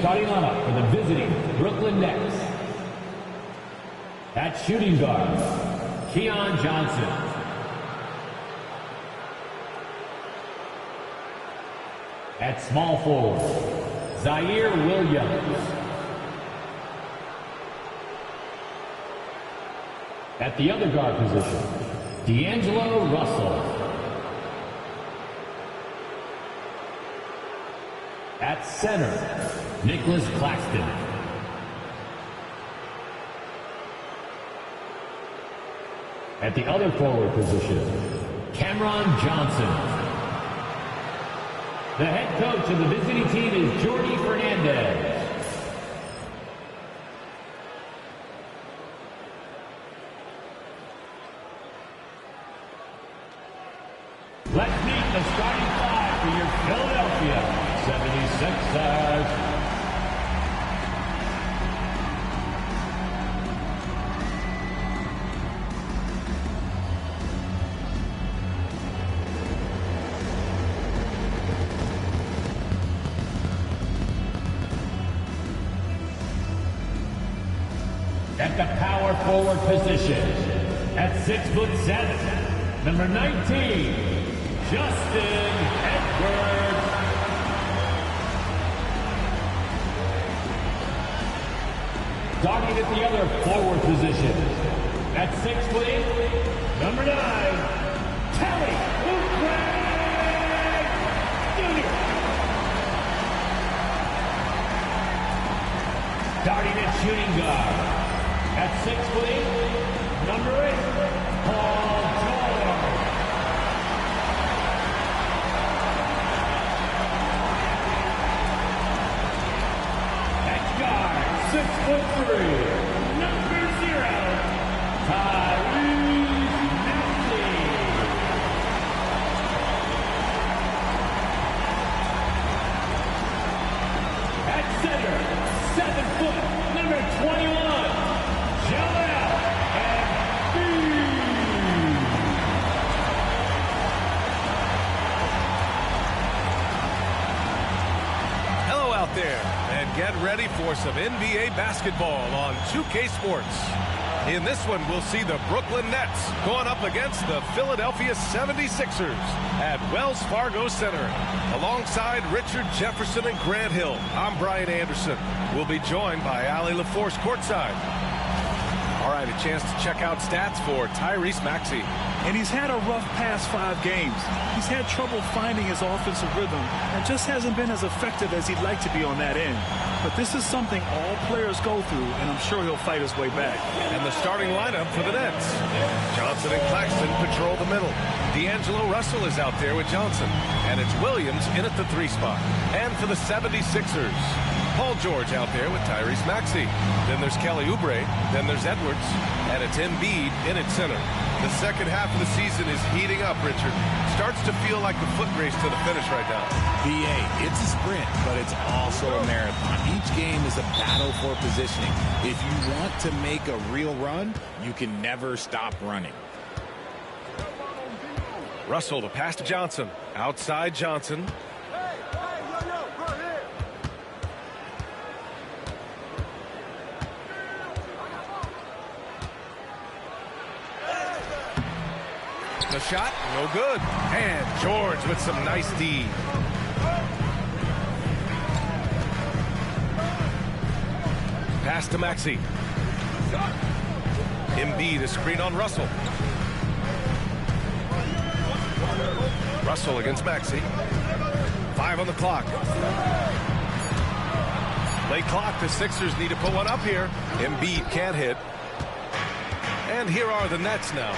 starting lineup for the visiting Brooklyn Nets. At shooting guard, Keon Johnson. At small forward, Zaire Williams. At the other guard position, D'Angelo Russell. At center, Nicholas Claxton. At the other forward position, Cameron Johnson. The head coach of the visiting team is Jordi Fernandez. Let's meet the starting five for your Philadelphia 76ers. At the power forward position, at 6'7", number 19, Justin Edwards. Starting at the other forward position, at 6'8", number 9, Kelly Oubre Jr. Starting at shooting guard, at 6'8", number 8, Paul George. At guard, 6'3", number 0, Tyrese Maxey. At center, 7', number 21. Hello out there, and get ready for some NBA basketball on 2K Sports. In this one, we'll see the Brooklyn Nets going up against the Philadelphia 76ers at Wells Fargo Center. Alongside Richard Jefferson and Grant Hill, I'm Brian Anderson. We'll be joined by Allie LaForce courtside. All right, a chance to check out stats for Tyrese Maxey. And he's had a rough past 5 games. He's had trouble finding his offensive rhythm and just hasn't been as effective as he'd like to be on that end. But this is something all players go through, and I'm sure he'll fight his way back. And the starting lineup for the Nets. Johnson and Claxton patrol the middle. D'Angelo Russell is out there with Johnson. And it's Williams in at the 3 spot. And for the 76ers, Paul George out there with Tyrese Maxey. Then there's Kelly Oubre. Then there's Edwards. And it's Embiid in at center. The second half of the season is heating up, Richard. Starts to feel like a foot race to the finish right now. BA, it's a sprint, but it's also a marathon. Each game is a battle for positioning. If you want to make a real run, you can never stop running. Russell to pass to Johnson. Outside Johnson. The shot, no good. And George with some nice D. Pass to Maxey. Embiid a screen on Russell. Russell against Maxey. 5 on the clock. Late clock, the Sixers need to put one up here. Embiid can't hit. And here are the Nets now.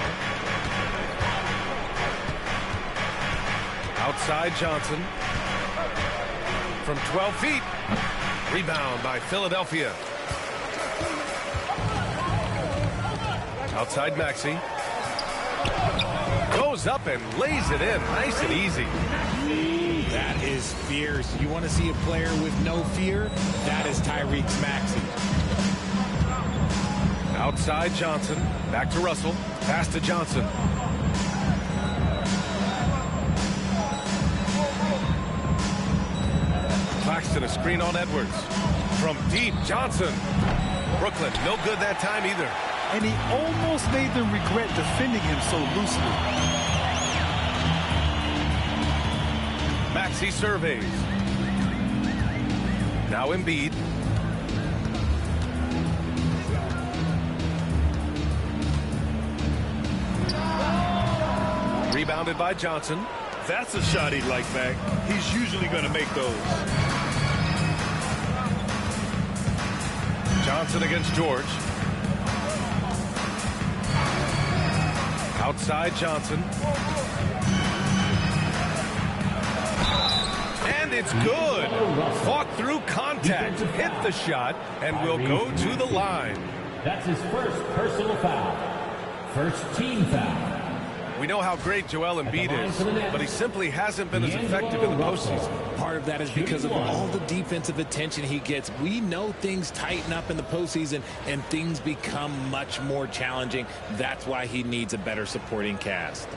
Outside Johnson. From 12 feet. Rebound by Philadelphia. Outside Maxey. Goes up and lays it in. Nice and easy. That is fierce. You want to see a player with no fear? That is Tyrese Maxey. Outside Johnson. Back to Russell. Pass to Johnson. Claxton a screen on Edwards. from deep. Johnson. Brooklyn, no good that time either. And he almost made them regret defending him so loosely. Maxey surveys. Now Embiid. Rebounded by Johnson. That's a shot he'd like back. He's usually going to make those. Johnson against George. Outside Johnson. And it's good. Fought through contact, hit the shot, and will go to the line. That's his first personal foul. First team foul. We know how great Joel Embiid is, but he simply hasn't been as effective in the postseason. Part of that is because of all the defensive attention he gets. We know things tighten up in the postseason and things become much more challenging. That's why he needs a better supporting cast.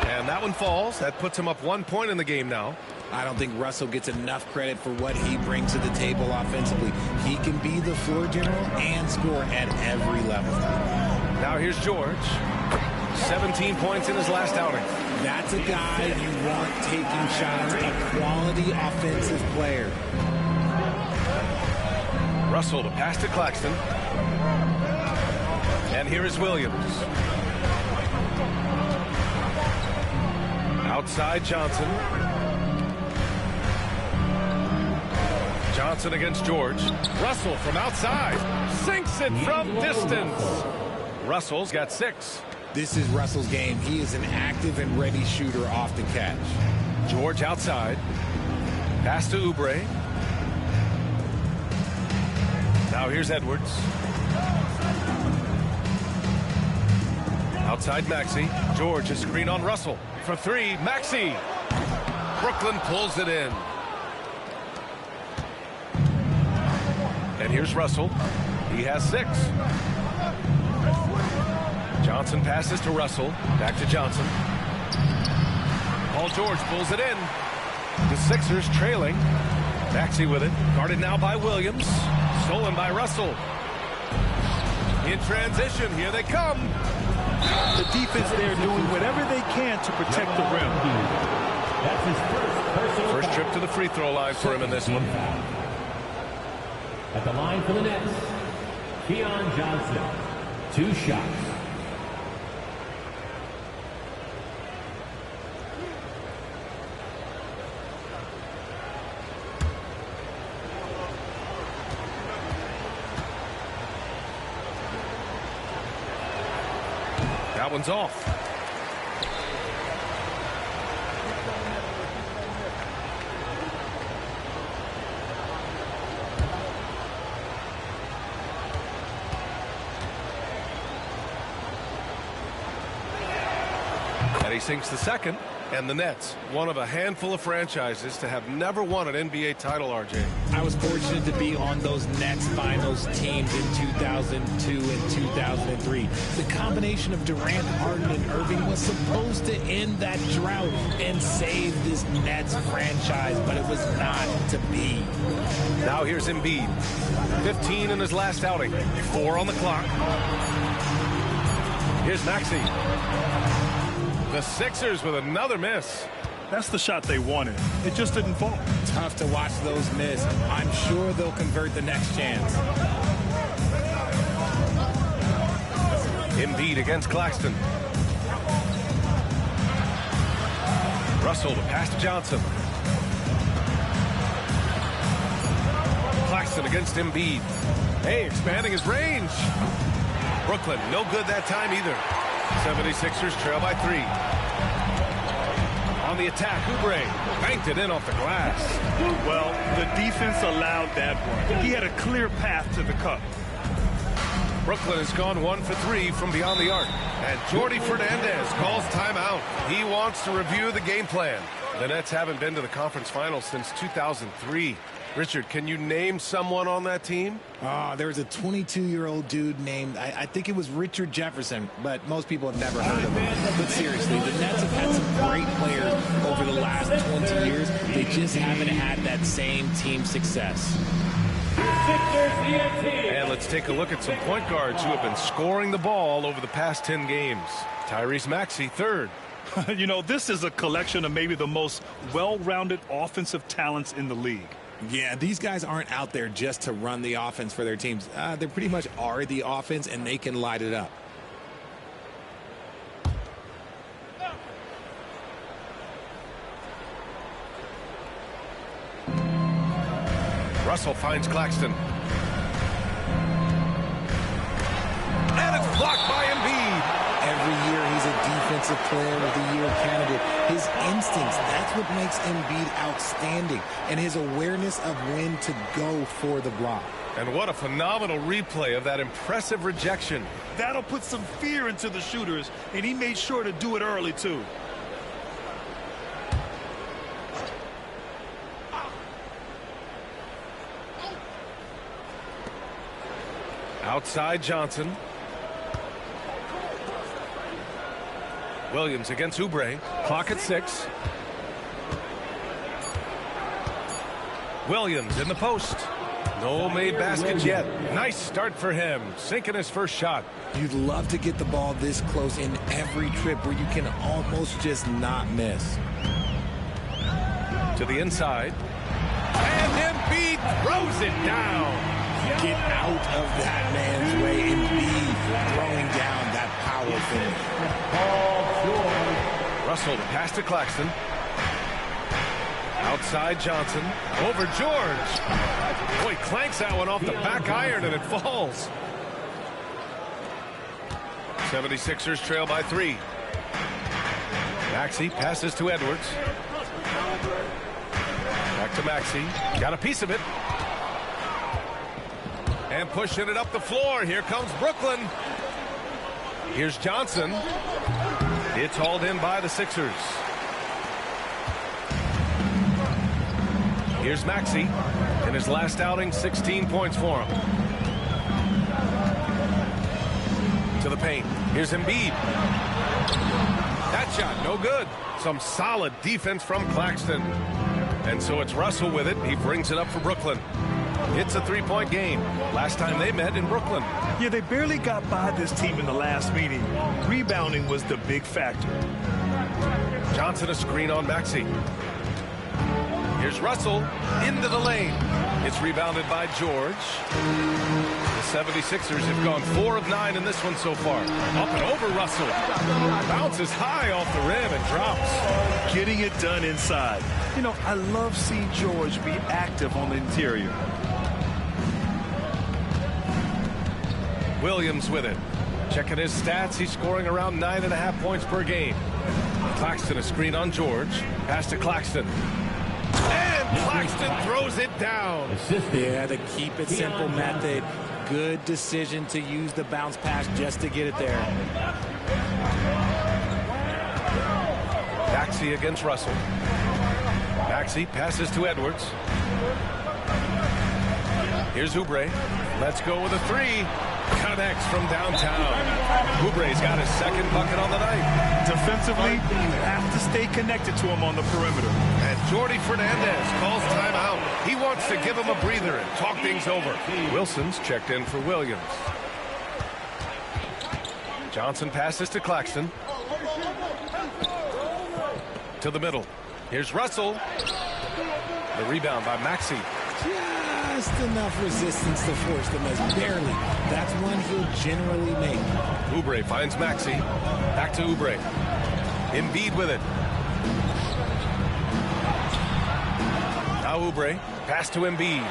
And that one falls. That puts him up 1 point in the game now. I don't think Russell gets enough credit for what he brings to the table offensively. He can be the floor general and score at every level. Now here's George. 17 points in his last outing. That's a guy you want taking shots, a quality offensive player. Russell to pass to Claxton. And here is Williams. Outside Johnson. Johnson against George. Russell from outside. Sinks it from distance. Russell's got 6. This is Russell's game. He is an active and ready shooter off the catch. George outside. Pass to Oubre. Now here's Edwards. Outside Maxey. George, a screen on Russell. For 3, Maxey. Brooklyn pulls it in. And here's Russell. He has 6. Johnson passes to Russell. Back to Johnson. Paul George pulls it in. The Sixers trailing. Maxey with it. Guarded now by Williams. Stolen by Russell. In transition, here they come. The defense there doing whatever they can to protect the rim. That's his First trip to the free throw line for him in this one. At the line for the Nets, Keon Johnson. 2 shots. That one's off. And he sinks the second. And the Nets, one of a handful of franchises to have never won an NBA title, RJ. I was fortunate to be on those Nets finals teams in 2002 and 2003. The combination of Durant, Harden, and Irving was supposed to end that drought and save this Nets franchise, but it was not to be. Now here's Embiid. 15 in his last outing. 4 on the clock. Here's Maxey. The Sixers with another miss. That's the shot they wanted. It just didn't fall. Tough to watch those miss. I'm sure they'll convert the next chance. Embiid against Claxton. Russell to pass to Johnson. Claxton against Embiid. Hey, expanding his range. Brooklyn, no good that time either. 76ers trail by 3. On the attack, Oubre banked it in off the glass. Well, the defense allowed that one. He had a clear path to the cup. Brooklyn has gone 1 for 3 from beyond the arc. And Jordi Fernandez calls timeout. He wants to review the game plan. The Nets haven't been to the conference finals since 2003. Richard, can you name someone on that team? There was a 22-year-old dude named, I think it was Richard Jefferson, but most people have never heard of him. But seriously, the Nets have had some great players over the last 20 years. They just haven't had that same team success. And let's take a look at some point guards who have been scoring the ball over the past 10 games. Tyrese Maxey, third. You know, this is a collection of maybe the most well-rounded offensive talents in the league. Yeah, these guys aren't out there just to run the offense for their teams. They pretty much are the offense, and they can light it up. Russell finds Claxton. And it's blocked by Embiid. Every year he's a defensive player of the year candidate. His instincts, that's what makes Embiid outstanding. And his awareness of when to go for the block. And what a phenomenal replay of that impressive rejection. That'll put some fear into the shooters, and he made sure to do it early, too. Outside Johnson. Williams against Oubre. Clock at 6. Williams in the post. No made baskets yet. Nice start for him. Sinking his first shot. You'd love to get the ball this close in every trip where you can almost just not miss. To the inside. And Embiid throws it down. Get out of that man's way. Embiid throwing down that power finish. Russell, the pass to Claxton. Outside Johnson. Over George. Boy, clanks that one off the back iron and it falls. 76ers trail by 3. Maxey passes to Edwards. Back to Maxey. Got a piece of it. And pushing it up the floor. Here comes Brooklyn. Here's Johnson. It's hauled in by the Sixers. Here's Maxey. In his last outing, 16 points for him. To the paint. Here's Embiid. That shot, no good. Some solid defense from Claxton. And so it's Russell with it. He brings it up for Brooklyn. It's a 3-point game. Last time they met in Brooklyn. Yeah, they barely got by this team in the last meeting. Rebounding was the big factor. Johnson a screen on Maxey. Here's Russell into the lane. It's rebounded by George. The 76ers have gone 4 of 9 in this one so far. Up and over Russell. Bounces high off the rim and drops. Getting it done inside. You know, I love seeing George be active on the interior. Williams with it. Checking his stats, he's scoring around 9.5 points per game. Claxton a screen on George. Pass to Claxton. And Claxton throws it down. Yeah, the keep it simple method. Good decision to use the bounce pass just to get it there. Maxey against Russell. Maxey passes to Edwards. Here's Oubre. Let's go with a 3. Connects from downtown. Oubre's got his second bucket on the night. Defensively, you have to stay connected to him on the perimeter. And Jordi Fernandez calls timeout. He wants to give him a breather and talk things over. Wilson's checked in for Williams. Johnson passes to Claxton. To the middle. Here's Russell. The rebound by Maxey. Just enough resistance to force the miss. Barely. That's one he'll generally make. Oubre finds Maxey. Back to Oubre. Embiid with it. Now Oubre. Pass to Embiid.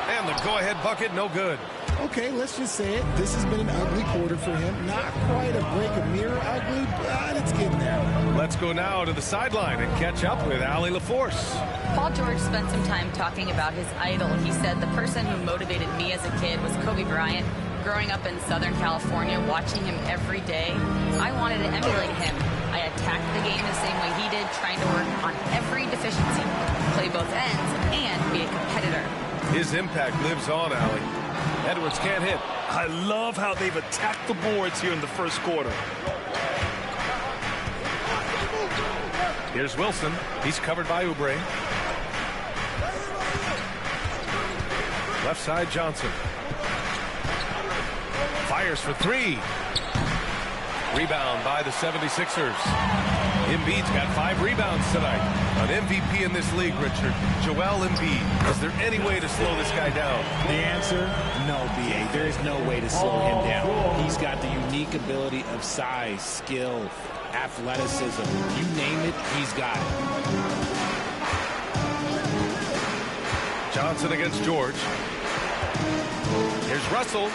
And the go-ahead bucket, no good. Okay, let's just say it. This has been an ugly quarter for him. Not quite a break a mirror ugly, but it's getting there. Let's go now to the sideline and catch up with Allie LaForce. Paul George spent some time talking about his idol. He said, the person who motivated me as a kid was Kobe Bryant. Growing up in Southern California, watching him every day, I wanted to emulate him. I attacked the game the same way he did, trying to work on every deficiency, play both ends, and be a competitor. His impact lives on, Allie. Edwards can't hit. I love how they've attacked the boards here in the first quarter. Here's Wilson. He's covered by Oubre. Left side, Johnson. Fires for three. Rebound by the 76ers. Embiid's got 5 rebounds tonight. An MVP in this league, Richard. Joel Embiid. Is there any way to slow this guy down? The answer, no, B.A. There is no way to slow him down. He's got the unique ability of size, skill, athleticism. You name it, he's got it. Johnson against George. Here's Russell.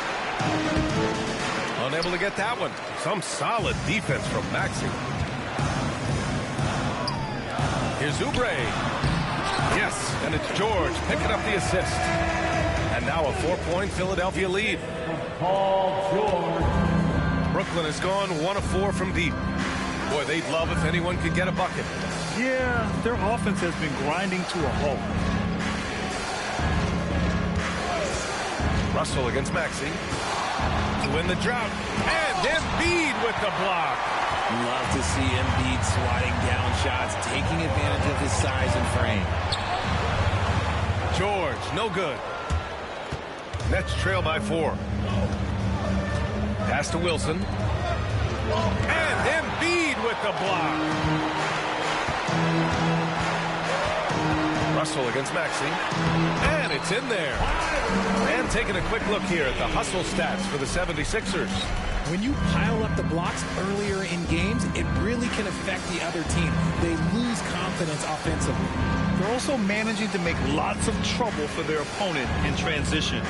Unable to get that one. Some solid defense from Maxey. Here's Oubre. Yes, and it's George picking up the assist. And now a 4-point Philadelphia lead. Paul George. Brooklyn has gone 1 of 4 from deep. Boy, they'd love if anyone could get a bucket. Yeah, their offense has been grinding to a halt. Russell against Maxey. To win the drought. And Embiid with the block. Love to see Embiid swatting down shots, taking advantage of his size and frame. George, no good. Nets trail by 4. Pass to Wilson. And Embiid with the block. Russell against Maxey. And it's in there. And taking a quick look here at the hustle stats for the 76ers. When you pile up the blocks earlier in games, it really can affect the other team. They lose confidence offensively. They're also managing to make lots of trouble for their opponent in transition.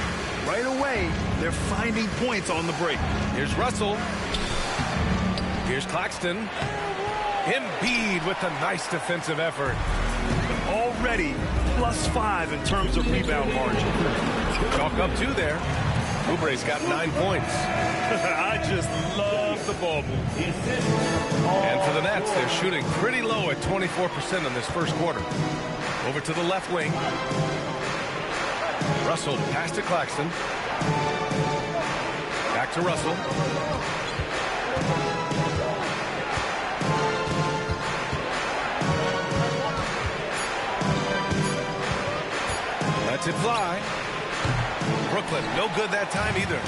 Right away, they're finding points on the break. Here's Russell. Here's Claxton. Embiid with a nice defensive effort. Already +5 in terms of rebound margin. Chalk up 2 there. Oubre's got 9 points. I just love the ball move. And for the Nets, they're shooting pretty low at 24% in this first quarter. Over to the left wing. Russell pass to Claxton. Back to Russell. Lets it fly. Brooklyn, no good that time either.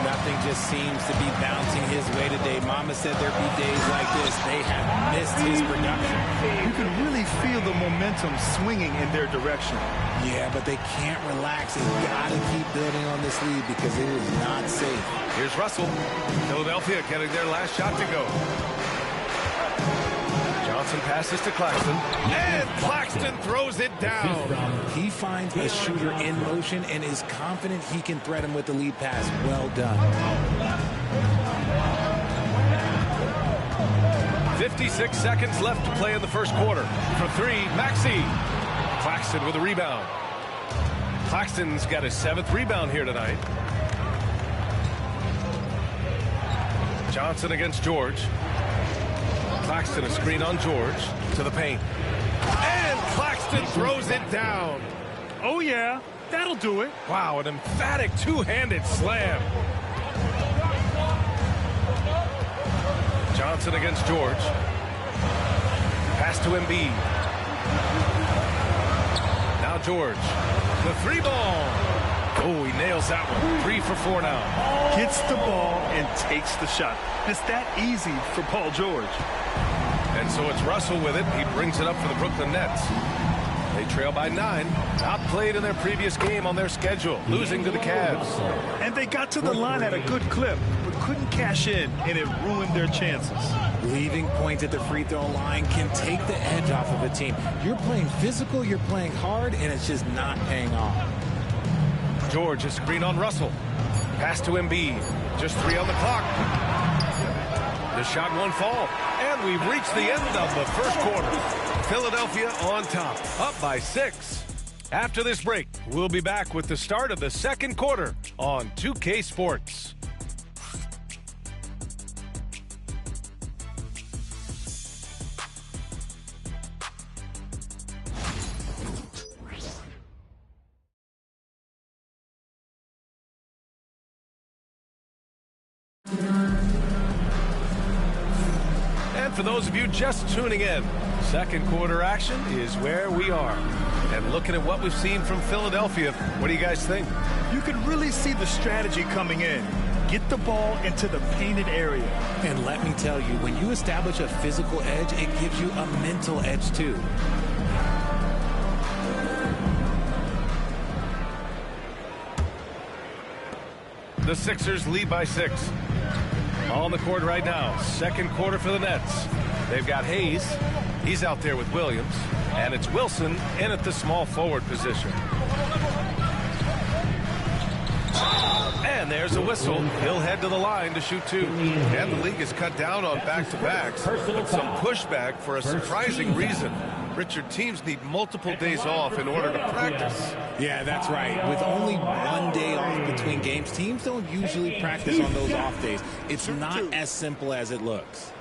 Nothing just seems to be bouncing his way today. Mama said there'd be days like this. They have missed his production. You can really feel the momentum swinging in their direction. Yeah, but they can't relax. They've got to keep building on this lead because it is not safe. Here's Russell. Philadelphia getting their last shot to go. Johnson passes to Claxton. And Claxton throws it down. He finds a shooter in motion and is confident he can thread him with the lead pass. Well done. 56 seconds left to play in the first quarter. For 3, Maxey. Claxton with a rebound. Claxton's got his 7th rebound here tonight. Johnson against George. Claxton a screen on George to the paint. And Claxton throws it down. Oh, yeah, that'll do it. Wow, an emphatic two-handed slam. Johnson against George. Pass to Embiid. Now George. The 3-ball. Oh, he nails that one. 3 for 4 now. Gets the ball and takes the shot. It's that easy for Paul George. And so it's Russell with it. He brings it up for the Brooklyn Nets. They trail by 9. Outplayed in their previous game on their schedule, losing to the Cavs. And they got to the line at a good clip, but couldn't cash in, and it ruined their chances. Leaving points at the free throw line can take the edge off of a team. You're playing physical, you're playing hard, and it's just not paying off. George, a screen on Russell. Pass to Embiid. Just 3 on the clock. The shot won't fall. And we've reached the end of the first quarter. Philadelphia on top, up by 6. After this break, we'll be back with the start of the second quarter on 2K Sports. for those of you just tuning in, second quarter action is where we are. And looking at what we've seen from Philadelphia, what do you guys think? You can really see the strategy coming in. Get the ball into the painted area. And let me tell you, when you establish a physical edge, it gives you a mental edge too. The Sixers lead by 6. On the court right now, second quarter for the Nets. They've got Hayes. He's out there with Williams. And it's Wilson in at the small forward position. And there's a whistle. He'll head to the line to shoot 2. And the league has cut down on back-to-backs with some pushback for a surprising reason. Richard, teams need multiple days off in order to practice. Yeah, that's right. With only 1 day off between games, teams don't usually practice on those off days. It's not as simple as it looks.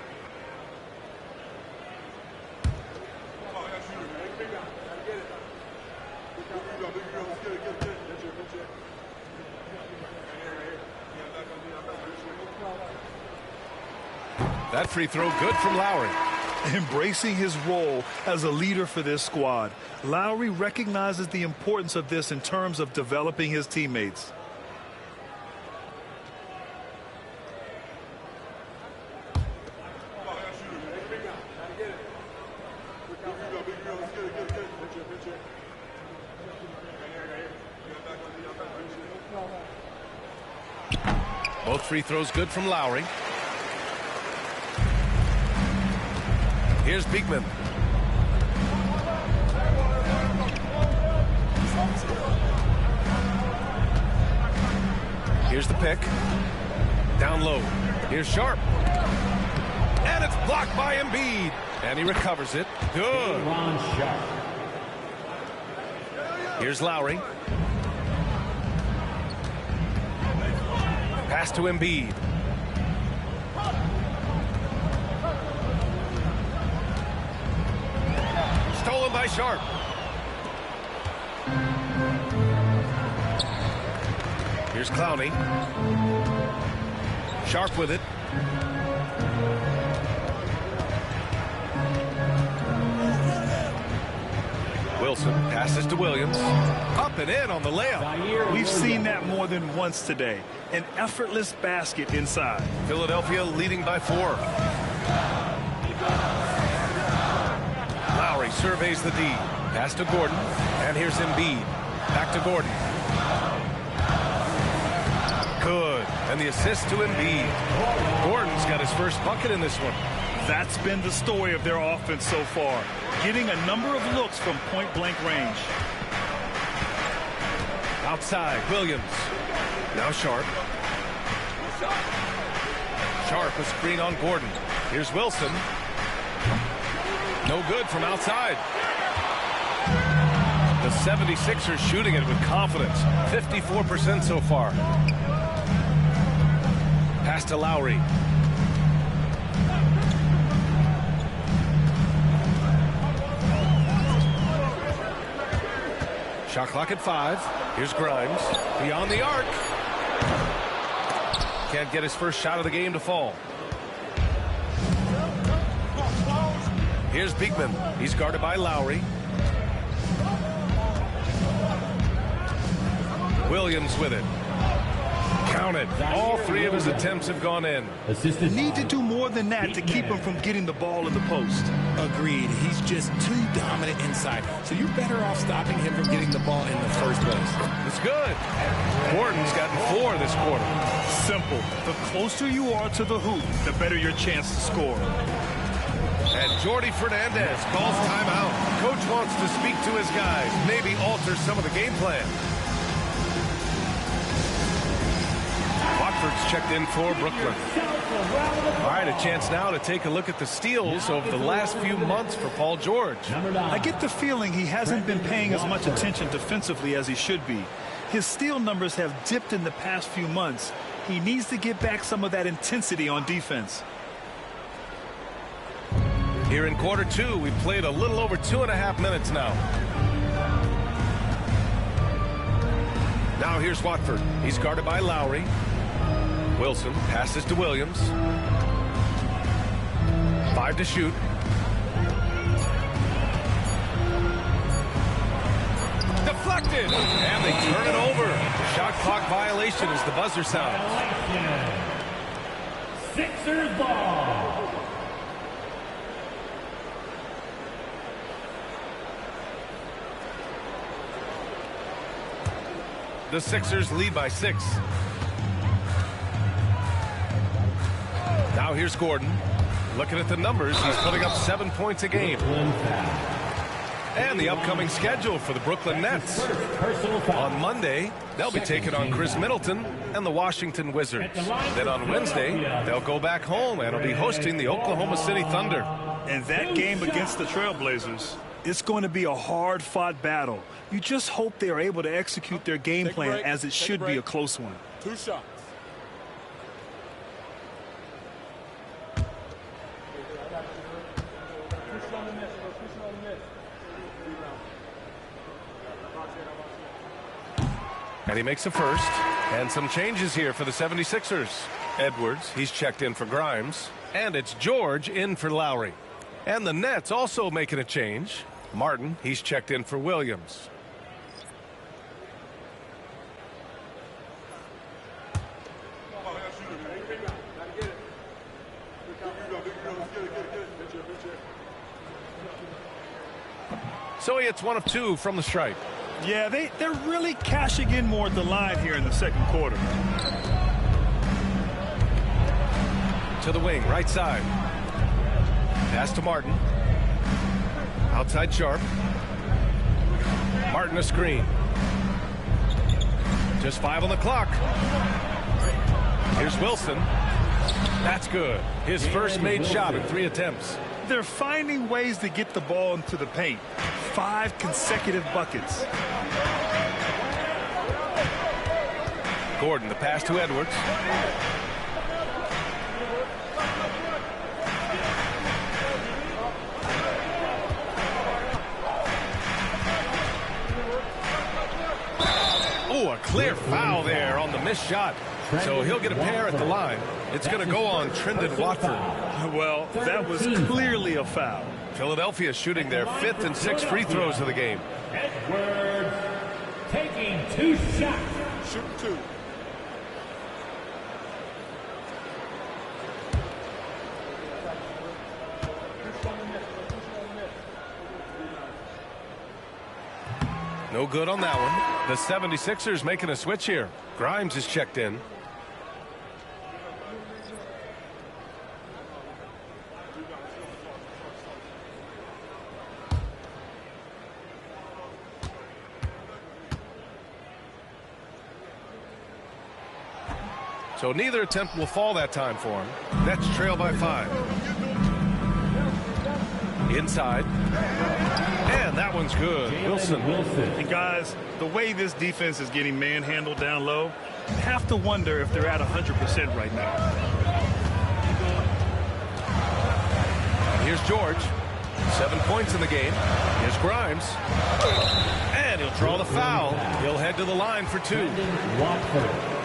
That free throw good from Lowry. Embracing his role as a leader for this squad, Lowry recognizes the importance of this in terms of developing his teammates. Both free throws good from Lowry. Here's Beekman. Here's the pick. Down low. Here's Sharp. And it's blocked by Embiid. And he recovers it. Good. Here's Lowry. Pass to Embiid. Stolen by Sharp. Here's Clowney. Sharp with it. Wilson passes to Williams. Up and in on the layup. We've seen that more than once today. An effortless basket inside. Philadelphia leading by 4. Lowry surveys the D. Pass to Gordon. And here's Embiid. Back to Gordon. Good. And the assist to Embiid. Gordon's got his first bucket in this one. That's been the story of their offense so far. Getting a number of looks from point-blank range. Outside, Williams. Now Sharp. Sharp, a screen on Gordon. Here's Wilson. No good from outside. The 76ers shooting it with confidence. 54% so far. Pass to Lowry. Shot clock at 5. Here's Grimes. Beyond the arc. Can't get his first shot of the game to fall. Here's Beekman. He's guarded by Lowry. Williams with it. Counted. All 3 of his attempts have gone in. Need to do more than that to keep him from getting the ball in the post. Agreed. He's just too dominant inside. So you're better off stopping him from getting the ball in the first place. It's good. Gordon's gotten 4 this quarter. Simple. The closer you are to the hoop, the better your chance to score. And Jordi Fernandez calls timeout. Coach wants to speak to his guys, maybe alter some of the game plan. Watford's checked in for Brooklyn. All right, a chance now to take a look at the steals over the last few months for Paul George. I get the feeling he hasn't been paying as much attention defensively as he should be. His steal numbers have dipped in the past few months. He needs to get back some of that intensity on defense. Here in quarter 2, we've played a little over 2.5 minutes now. Now here's Watford. He's guarded by Lowry. Wilson passes to Williams. 5 to shoot. Deflected, and they turn it over. Shot clock violation as the buzzer sounds. Sixers ball. The Sixers lead by 6. Now here's Gordon. Looking at the numbers, he's putting up 7 points a game. And the upcoming schedule for the Brooklyn Nets. On Monday, they'll be taking on Chris Middleton and the Washington Wizards. Then on Wednesday, they'll go back home and will be hosting the Oklahoma City Thunder. And that game against the Trailblazers, it's going to be a hard-fought battle. You just hope they are able to execute their game plan, as it should be a close one. 2 shots. And he makes a first. And some changes here for the 76ers. Edwards, he's checked in for Grimes. And it's George in for Lowry. And the Nets also making a change. Martin, he's checked in for Williams. So he hits 1 of 2 from the stripe. Yeah, they're really cashing in more at the line here in the second quarter. To the wing, right side. Pass to Martin. Outside Sharp. Martin a screen. Just 5 on the clock. Here's Wilson. That's good. His first made shot in 3 attempts. They're finding ways to get the ball into the paint. 5 consecutive buckets. Gordon, the pass to Edwards. Oh, a clear foul there on the missed shot. So he'll get a pair at the line. It's going to go on Trendon Watford. Well, that was clearly a foul. Philadelphia shooting their 5th and 6th free throws of the game. Edwards taking 2 shots. Shoot 2. No good on that one. The 76ers making a switch here. Grimes is checked in. So neither attempt will fall that time for him. Nets trail by 5. Inside. And that one's good. Wilson. And guys, the way this defense is getting manhandled down low, you have to wonder if they're at 100% right now. And here's George. 7 points in the game. Here's Grimes. And he'll draw the foul. He'll head to the line for 2.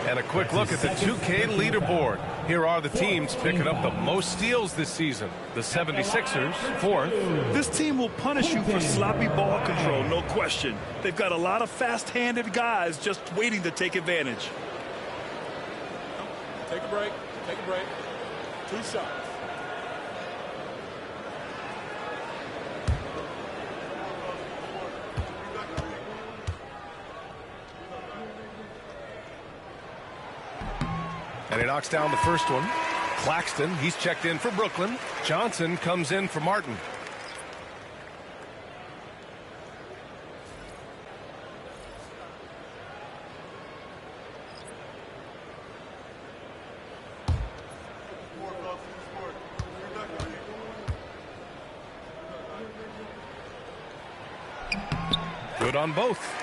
And a quick look at the 2K leaderboard. Here are the teams picking up the most steals this season. The 76ers, 4th. This team will punish you for sloppy ball control, no question. They've got a lot of fast-handed guys just waiting to take advantage. Take a break. Take a break. 2 shots. And he knocks down the first one. Claxton, he's checked in for Brooklyn. Johnson comes in for Martin. Good on both.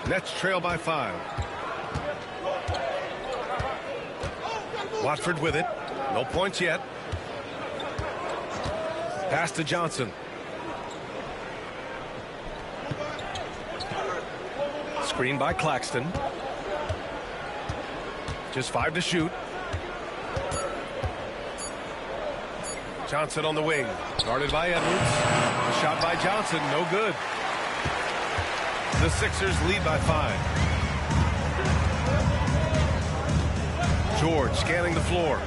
Nets trail by 5. Watford with it. No points yet. Pass to Johnson. Screen by Claxton. Just 5 to shoot. Johnson on the wing. Guarded by Edwards. A shot by Johnson. No good. The Sixers lead by 5. George scanning the floor.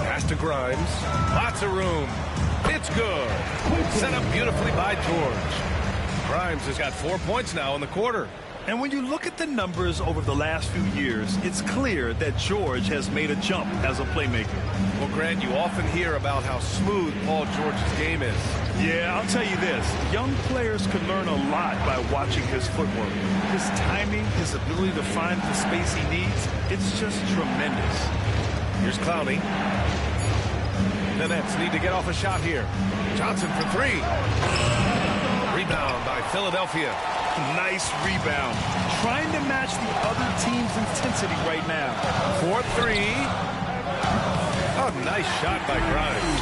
Pass to Grimes. Lots of room. It's good. Set up beautifully by George. Grimes has got 4 points now in the quarter. And when you look at the numbers over the last few years, it's clear that George has made a jump as a playmaker. Well, Grant, you often hear about how smooth Paul George's game is. Yeah, I'll tell you this. Young players can learn a lot by watching his footwork. His timing, his ability to find the space he needs, it's just tremendous. Here's Clowney. The Nets need to get off a shot here. Johnson for 3. Rebound by Philadelphia. Nice rebound. Trying to match the other team's intensity right now. 4-3. A nice shot by Grimes.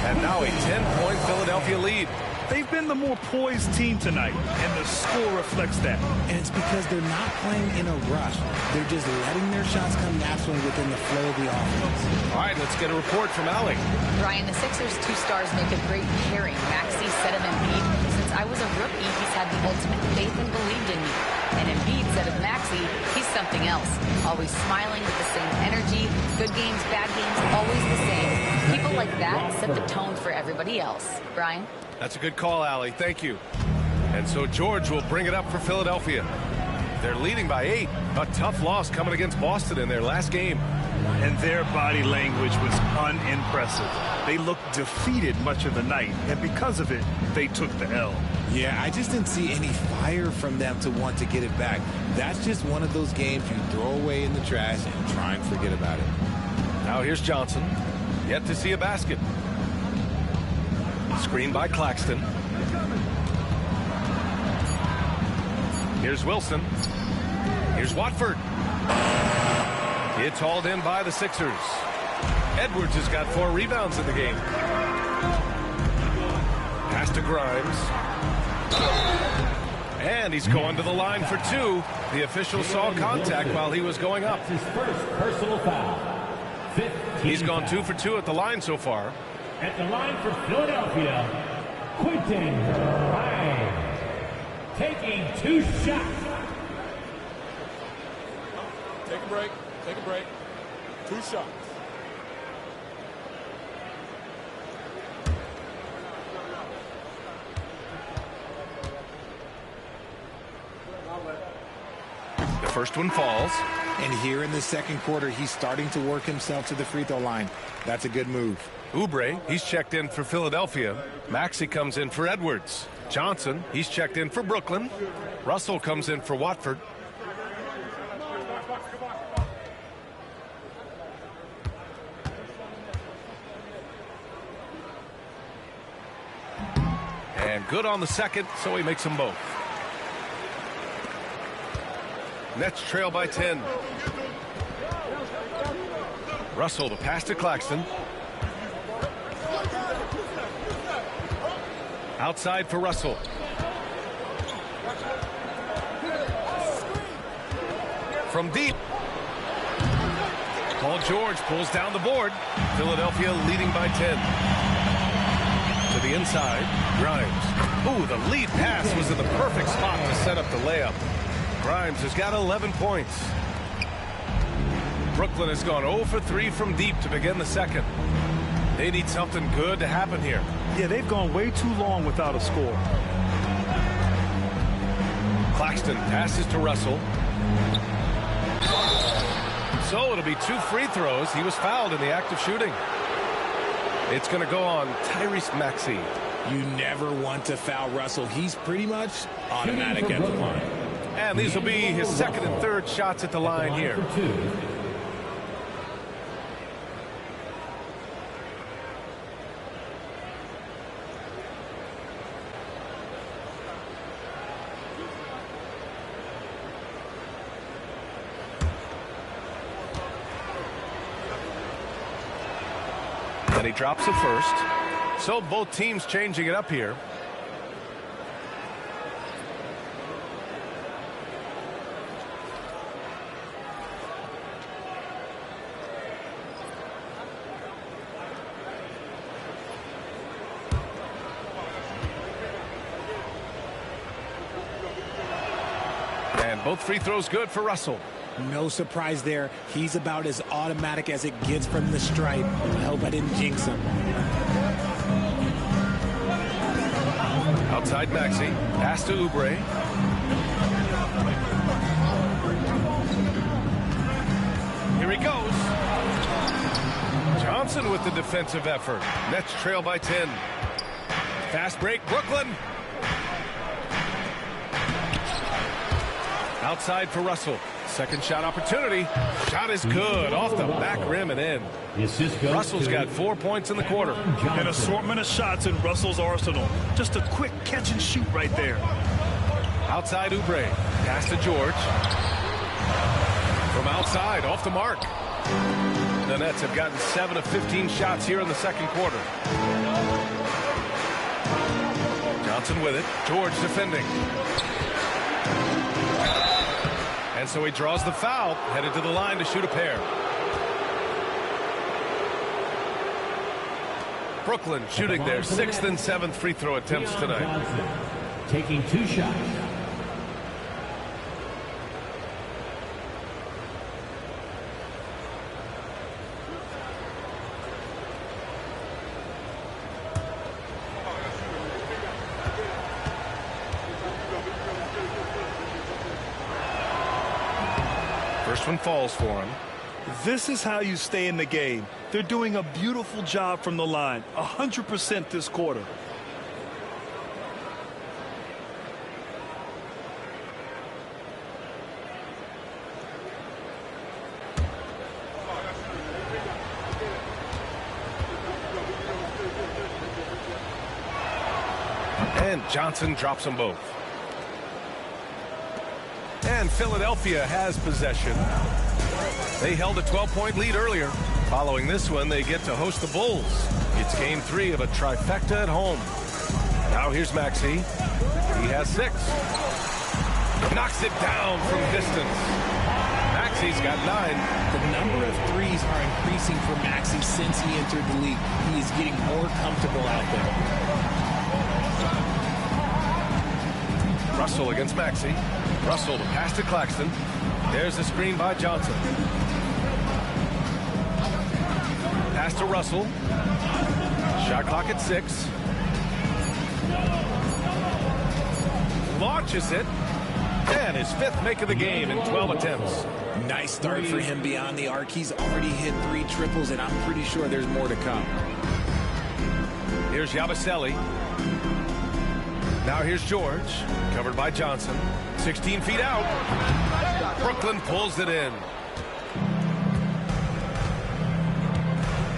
And now a 10-point Philadelphia lead. They've been the more poised team tonight, and the score reflects that. And it's because they're not playing in a rush. They're just letting their shots come naturally within the flow of the offense. All right, let's get a report from Allie. Brian, the Sixers' 2 stars make a great pairing. Maxey said of Embiid, since I was a rookie, he's had the ultimate faith and believed in me. And Embiid said of Maxey, he's something else. Always smiling with the same energy. Good games, bad games, always the same. People like that set the tone for everybody else. Brian? That's a good call, Allie. Thank you. And so George will bring it up for Philadelphia. They're leading by 8. A tough loss coming against Boston in their last game. And their body language was unimpressive. They looked defeated much of the night, and because of it, they took the L. Yeah, I just didn't see any fire from them to want to get it back. That's just one of those games you throw away in the trash and try and forget about it. Now here's Johnson. Yet to see a basket. Screen by Claxton. Here's Wilson. Here's Watford. It's hauled in by the Sixers. Edwards has got 4 rebounds in the game. Pass to Grimes. And he's going to the line for 2. The official saw contact while he was going up. His first personal foul. He's gone 2 for 2 at the line so far. At the line for Philadelphia, Quentin Grimes, taking 2 shots. Take a break. Take a break. 2 shots. The first one falls. And here in the second quarter, he's starting to work himself to the free throw line. That's a good move. Oubre, he's checked in for Philadelphia. Maxey comes in for Edwards. Johnson, he's checked in for Brooklyn. Russell comes in for Watford. And good on the second, so he makes them both. Nets trail by 10. Russell, the pass to Claxton. Outside for Russell. From deep. Paul George pulls down the board. Philadelphia leading by 10. To the inside, Grimes. Ooh, the lead pass was in the perfect spot to set up the layup. Grimes has got 11 points. Brooklyn has gone 0 for 3 from deep to begin the second. They need something good to happen here. Yeah, they've gone way too long without a score. Claxton passes to Russell. So it'll be 2 free throws. He was fouled in the act of shooting. It's going to go on Tyrese Maxey. You never want to foul Russell. He's pretty much automatic at the line. And these will be his second and third shots at the line here. And he drops the first. So both teams changing it up here. both free throws good for Russell. No surprise there. He's about as automatic as it gets from the stripe. I hope I didn't jinx him. Outside Maxey. Pass to Oubre. Here he goes. Johnson with the defensive effort. Nets trail by 10. Fast break, Brooklyn. Outside for Russell. Second shot opportunity. Shot is good. Off the back rim and in. Russell's got 4 points in the quarter. An assortment of shots in Russell's arsenal. Just a quick catch and shoot right there. Outside Oubre. Pass to George. From outside, off the mark. The Nets have gotten 7 of 15 shots here in the second quarter. Johnson with it. George defending. And so he draws the foul, headed to the line to shoot a pair. Brooklyn shooting their 6th and 7th free throw attempts tonight. Taking 2 shots. First one falls for him. This is how you stay in the game. They're doing a beautiful job from the line. 100% this quarter. And Johnson drops them both. And Philadelphia has possession. They held a 12-point lead earlier. Following this one, they get to host the Bulls. It's game 3 of a trifecta at home. Now here's Maxey. He has 6. Knocks it down from distance. Maxey's got 9. The number of threes are increasing for Maxey since he entered the league. He is getting more comfortable out there. Russell against Maxey. Russell to pass to Claxton. There's the screen by Johnson. Pass to Russell. Shot clock at 6. Launches it. And his 5th make of the game in 12 attempts. Nice start for him beyond the arc. He's already hit 3 triples, and I'm pretty sure there's more to come. Here's Yabusele. Now here's George. Covered by Johnson. 16 feet out. Brooklyn pulls it in.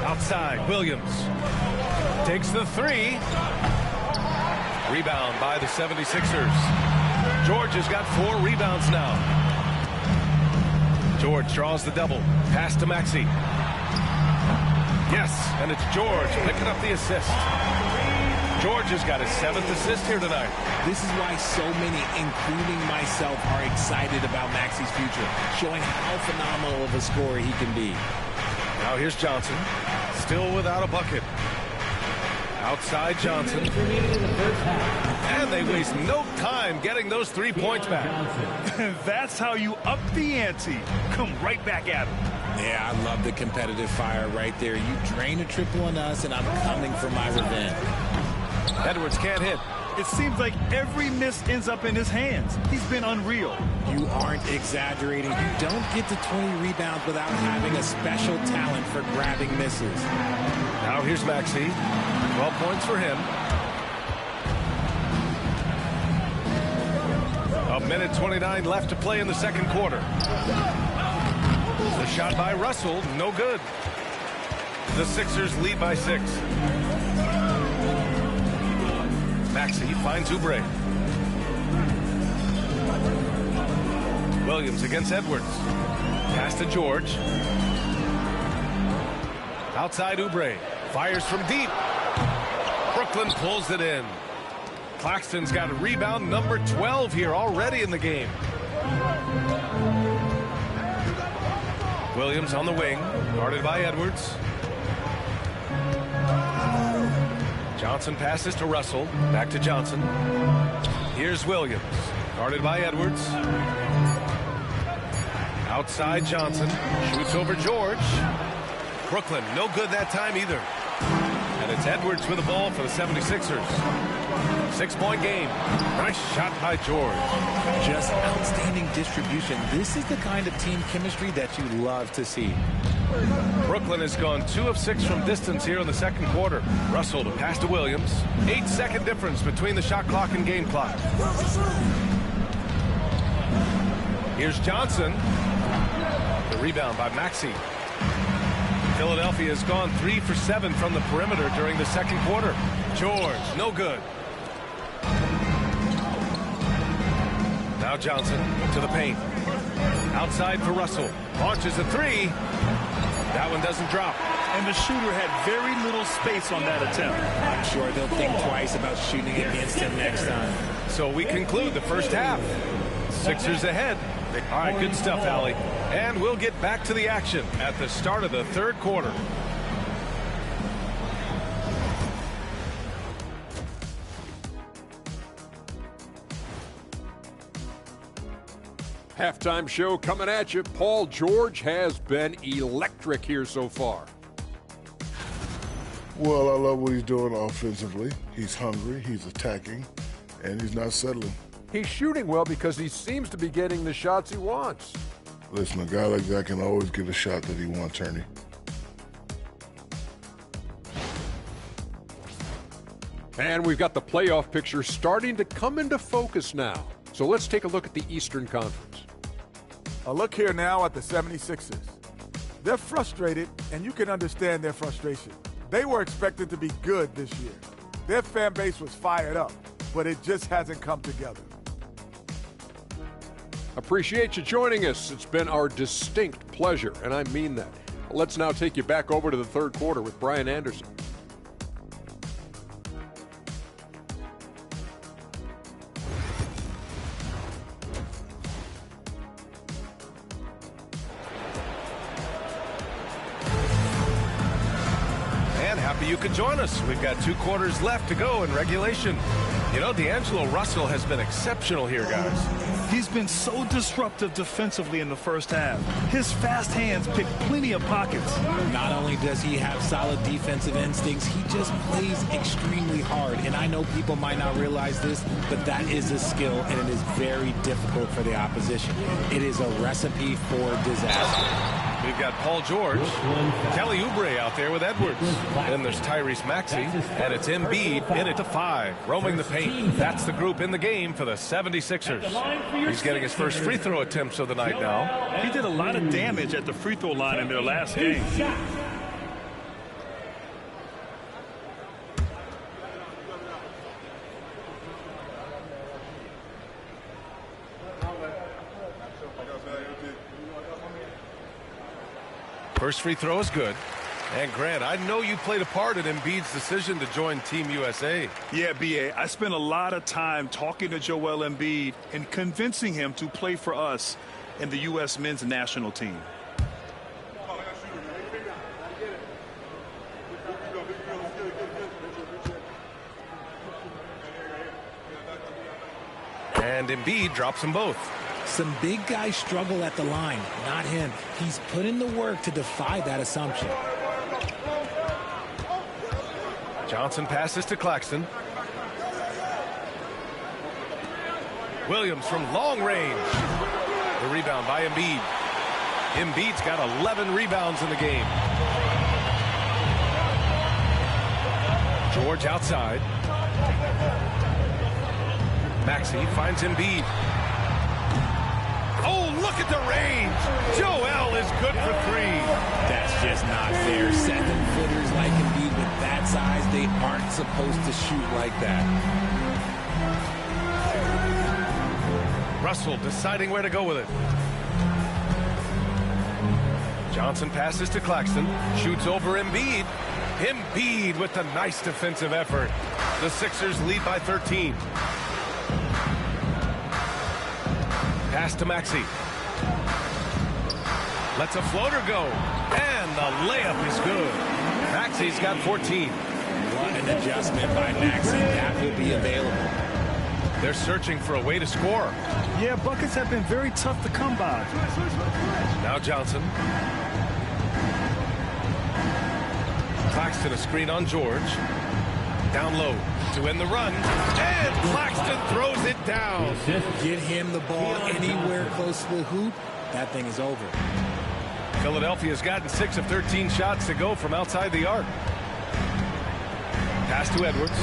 Outside, Williams. Takes the 3. Rebound by the 76ers. George has got 4 rebounds now. George draws the double. Pass to Maxey. Yes, and it's George picking up the assist. George has got his 7th assist here tonight. This is why so many, including myself, are excited about Maxey's future, showing how phenomenal of a scorer he can be. Now here's Johnson, still without a bucket. Outside Johnson. And they waste no time getting those 3 points back. That's how you up the ante. Come right back at him. Yeah, I love the competitive fire right there. You drain a triple on us, and I'm coming for my revenge. Edwards can't hit. It seems like every miss ends up in his hands. He's been unreal. You aren't exaggerating. You don't get to 20 rebounds without having a special talent for grabbing misses. Now here's Maxey. 12 points for him. A minute 29 left to play in the second quarter. The shot by Russell, no good. The Sixers lead by 6. Maxey finds Oubre. Williams against Edwards. Pass to George. Outside Oubre. Fires from deep. Brooklyn pulls it in. Claxton's got a rebound number 12 here already in the game. Williams on the wing. Guarded by Edwards. Johnson passes to Russell. Back to Johnson. Here's Williams. Guarded by Edwards. Outside Johnson. Shoots over George. Brooklyn, no good that time either. And it's Edwards with the ball for the 76ers. 6-point game. Nice shot by George. Just outstanding distribution. This is the kind of team chemistry that you love to see. Brooklyn has gone 2 of 6 from distance here in the second quarter. Russell to pass to Williams. 8-second difference between the shot clock and game clock. Here's Johnson. The rebound by Maxey. Philadelphia has gone 3 for 7 from the perimeter during the second quarter. George, no good. Now Johnson to the paint. Outside for Russell. Launches a 3. That one doesn't drop. And the shooter had very little space on that attempt. I'm sure they'll think twice about shooting against him next time. So we conclude the first half. Sixers ahead. All right, good stuff, Allie. And we'll get back to the action at the start of the third quarter. Halftime show coming at you. Paul George has been electric here so far. Well, I love what he's doing offensively. He's hungry, he's attacking, and he's not settling. He's shooting well because he seems to be getting the shots he wants. Listen, a guy like that can always get a shot that he wants, Ernie. And we've got the playoff picture starting to come into focus now. So let's take a look at the Eastern Conference. A look here now at the 76ers. They're frustrated, and you can understand their frustration. They were expected to be good this year. Their fan base was fired up, but it just hasn't come together. Appreciate you joining us. It's been our distinct pleasure, and I mean that. Let's now take you back over to the third quarter with Brian Anderson. You could join us. We've got 2 quarters left to go in regulation. You know, D'Angelo Russell has been exceptional here, guys. He's been so disruptive defensively in the first half. His fast hands pick plenty of pockets. Not only does he have solid defensive instincts, he just plays extremely hard. And I know people might not realize this, but that is a skill, and it is very difficult for the opposition. It is a recipe for disaster. We've got Paul George, Kelly Oubre out there with Edwards. Then there's Tyrese Maxey, and it's Embiid in it to 5, roaming the paint. That's the group in the game for the 76ers. He's getting his first free throw attempts of the night now. He did a lot of damage at the free throw line in their last game. First free throw is good. And Grant, I know you played a part in Embiid's decision to join Team USA. Yeah, B.A., I spent a lot of time talking to Joel Embiid and convincing him to play for us in the U.S. men's national team. And Embiid drops them both. Some big guys struggle at the line, not him. He's put in the work to defy that assumption. Johnson passes to Claxton. Williams from long range. The rebound by Embiid. Embiid's got 11 rebounds in the game. George outside. Maxey finds Embiid. Oh, look at the range. Joel is good for 3. That's just not fair. 7-footers like Embiid with that size, they aren't supposed to shoot like that. Russell deciding where to go with it. Johnson passes to Claxton. Shoots over Embiid. Embiid with the nice defensive effort. The Sixers lead by 13. Pass to Maxey. Lets a floater go. And the layup is good. Maxey's got 14. What an adjustment by Maxey. That will be available. They're searching for a way to score. Yeah, buckets have been very tough to come by. Now Johnson. Claxton a screen on George. Down low to end the run. And Claxton throws it down. Get him the ball anywhere close to the hoop. That thing is over. Philadelphia's gotten 6 of 13 shots to go from outside the arc. Pass to Edwards.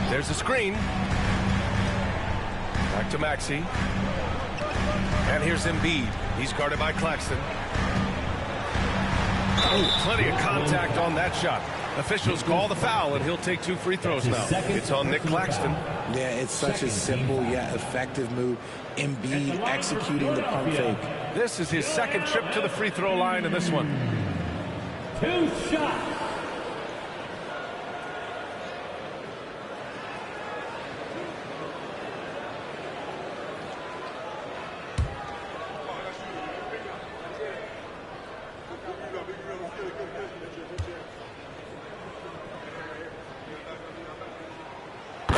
There's a screen. Back to Maxey. And here's Embiid. He's guarded by Claxton. Oh, plenty of contact on that shot. Officials call the foul, and he'll take 2 free throws now. It's on Nick Claxton. Yeah, it's such a simple yet effective move. Embiid executing the pump fake. This is his 2nd trip to the free throw line in this one. 2 shots.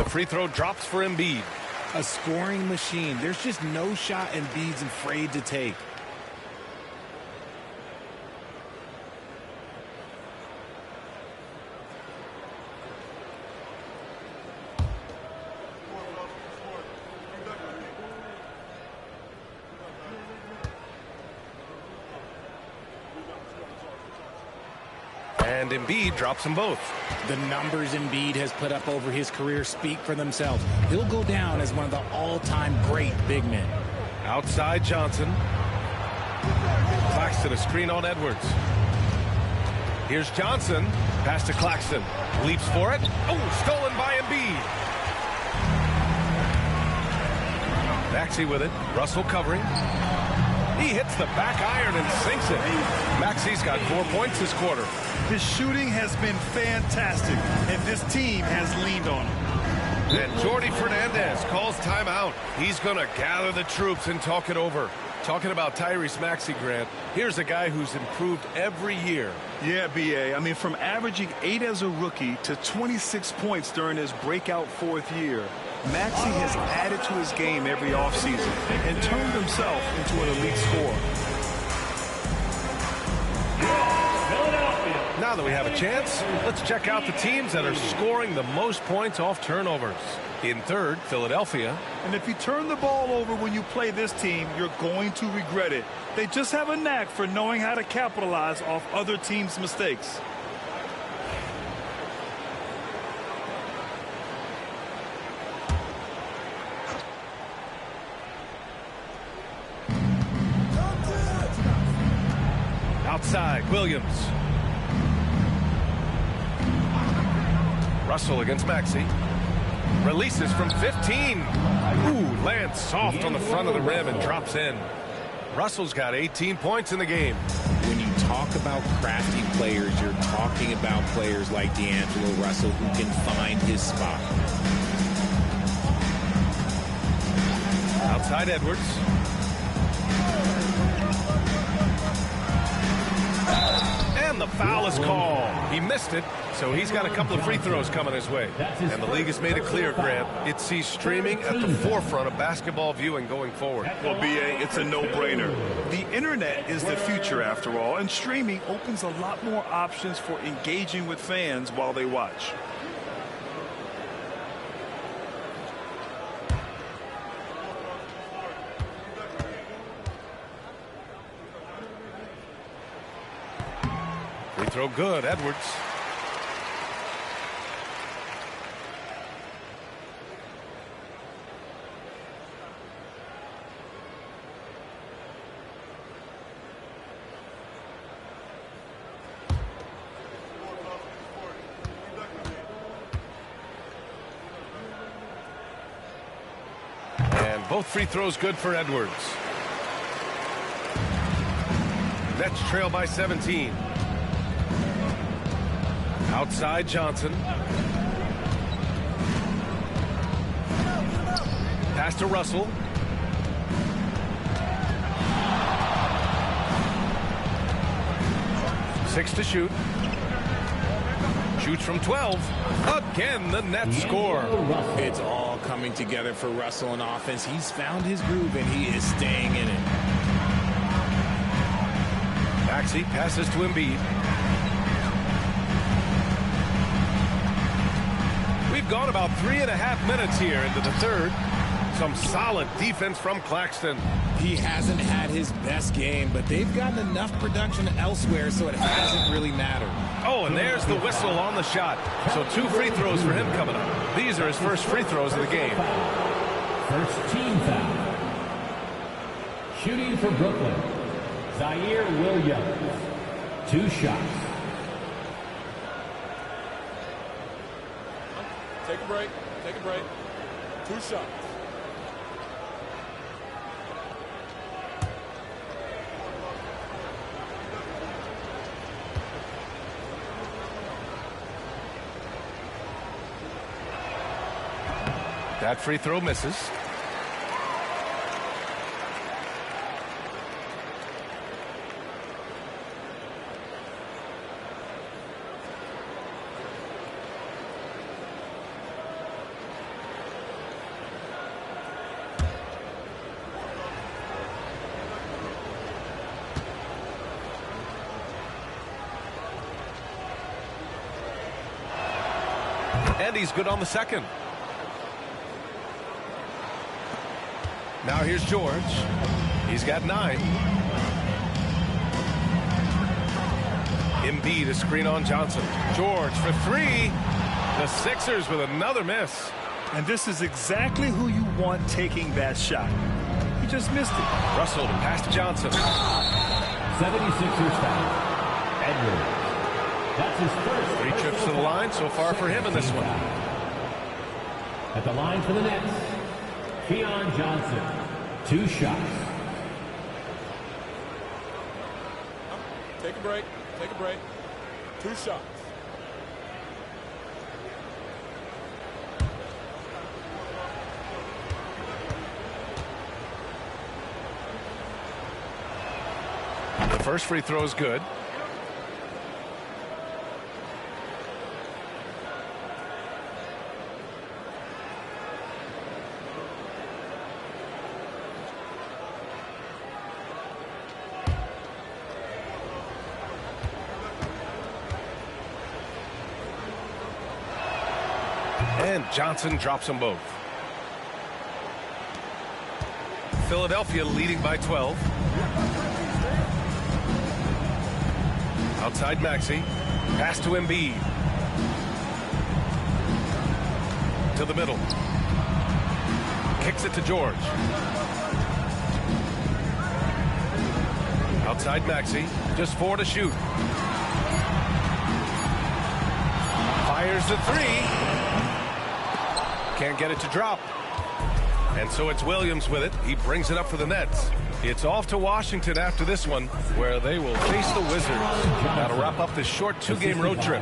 Free throw drops for Embiid. A scoring machine. There's just no shot Embiid's afraid to take. And Embiid drops them both. The numbers Embiid has put up over his career speak for themselves. He'll go down as one of the all-time great big men. Outside Johnson. Claxton a screen on Edwards. Here's Johnson. Pass to Claxton. Leaps for it. Oh, stolen by Embiid. Maxey with it. Russell covering. He hits the back iron and sinks it. Maxey's got 4 points this quarter. His shooting has been fantastic, and this team has leaned on him. And Jordy Fernandez calls timeout. He's going to gather the troops and talk it over. Talking about Tyrese Maxey, Grant, here's a guy who's improved every year. Yeah, B.A. I mean, from averaging 8 as a rookie to 26 points during his breakout 4th year, Maxey has added to his game every offseason and turned himself into an elite scorer. Now that we have a chance, let's check out the teams that are scoring the most points off turnovers. In 3rd, Philadelphia. And if you turn the ball over when you play this team, you're going to regret it. They just have a knack for knowing how to capitalize off other teams' mistakes. Outside, Williams. Russell against Maxey. Releases from 15. Ooh, lands soft on the front of the rim and drops in. Russell's got 18 points in the game. When you talk about crafty players, you're talking about players like D'Angelo Russell who can find his spot. Outside Edwards. And the foul is called. He missed it, so he's got a couple of free throws coming his way. And the league has made it clear, Grant, it sees streaming at the forefront of basketball viewing going forward. Well, B.A., it's a no-brainer. The internet is the future, after all, and streaming opens a lot more options for engaging with fans while they watch. Free throw good, Edwards. And both free throws good for Edwards. Nets trail by 17. Outside Johnson. Pass to Russell. Six to shoot. Shoots from 12. Again, the Nets score. It's all coming together for Russell in offense. He's found his groove, and he is staying in it. Maxey passes to Embiid. We've gone about 3.5 minutes here into the third. Some solid defense from Claxton. He hasn't had his best game, but they've gotten enough production elsewhere, so it hasn't really mattered. Oh, and there's the whistle on the shot. So 2 free throws for him coming up. These are his first free throws of the game. First team foul. Shooting for Brooklyn, Zaire Williams. 2 shots. Take a break. Take a break. 2 shots. That free throw misses. And he's good on the second. Now here's George. He's got 9. Embiid, a screen on Johnson. George for 3. The Sixers with another miss. And this is exactly who you want taking that shot. He just missed it. Russell to pass to Johnson. 76ers foul. Edwards. That's his first. 3 trips to the line so far for him in this one. At the line for the Nets, Keon Johnson. 2 shots. Take a break. Take a break. 2 shots. The first free throw is good. And Johnson drops them both. Philadelphia leading by 12. Outside Maxey. Pass to Embiid. To the middle. Kicks it to George. Outside Maxey. Just 4 to shoot. Fires the 3. Can't get it to drop. And so it's Williams with it. He brings it up for the Nets. It's off to Washington after this one, where they will face the Wizards. That'll wrap up this short 2-game road trip.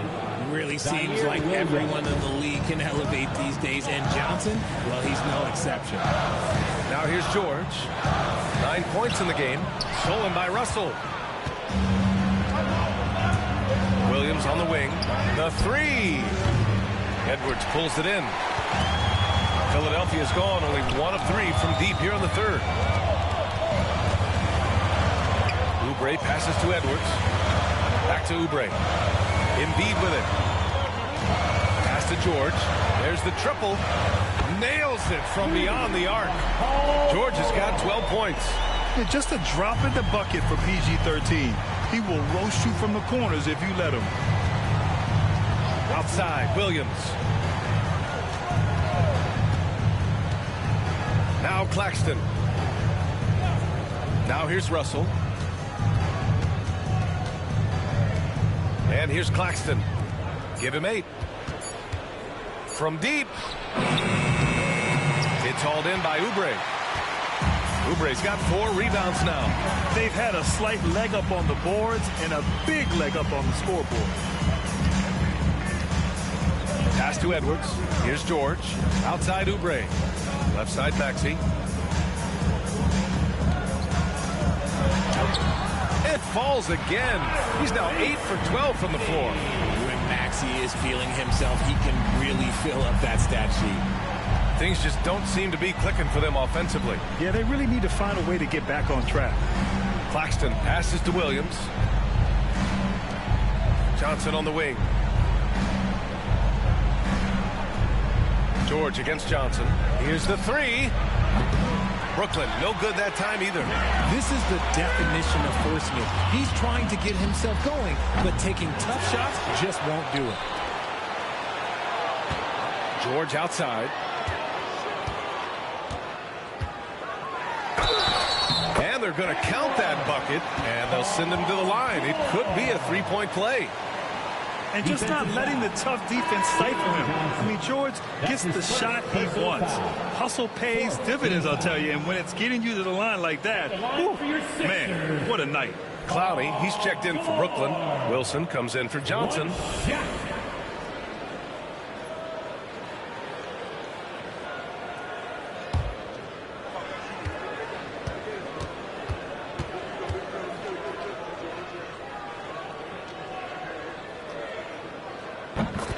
Really seems like everyone in the league can elevate these days. And Johnson, well, he's no exception. Now here's George. 9 points in the game. Stolen by Russell. Williams on the wing. The 3. Edwards pulls it in. Philadelphia's gone only 1 of 3 from deep here in the third. Oubre passes to Edwards. Back to Oubre. Embiid with it. Pass to George. There's the triple. Nails it from beyond the arc. George has got 12 points. Yeah, just a drop in the bucket for PG-13. He will roast you from the corners if you let him. Outside, Williams. Now Claxton. Now here's Russell. And here's Claxton. Give him 8. From deep. It's hauled in by Oubre. Oubre's got 4 rebounds now. They've had a slight leg up on the boards and a big leg up on the scoreboard. Pass to Edwards. Here's George. Outside Oubre. Left side Maxey. It falls again. He's now 8 for 12 from the floor. When Maxey is feeling himself, he can really fill up that stat sheet. Things just don't seem to be clicking for them offensively. Yeah, they really need to find a way to get back on track. Claxton passes to Williams. Johnson on the wing. George against Johnson. Here's the three. Brooklyn, no good that time either. This is the definition of forceman. He's trying to get himself going, but taking tough shots just won't do it. George outside. And they're going to count that bucket, and they'll send him to the line. It could be a three-point play. And just not letting the tough defense stifle him. I mean, George gets the shot he wants. Hustle pays dividends, I'll tell you. And when it's getting you to the line like that, whew, man, what a night. Clowney, he's checked in for Brooklyn. Wilson comes in for Johnson.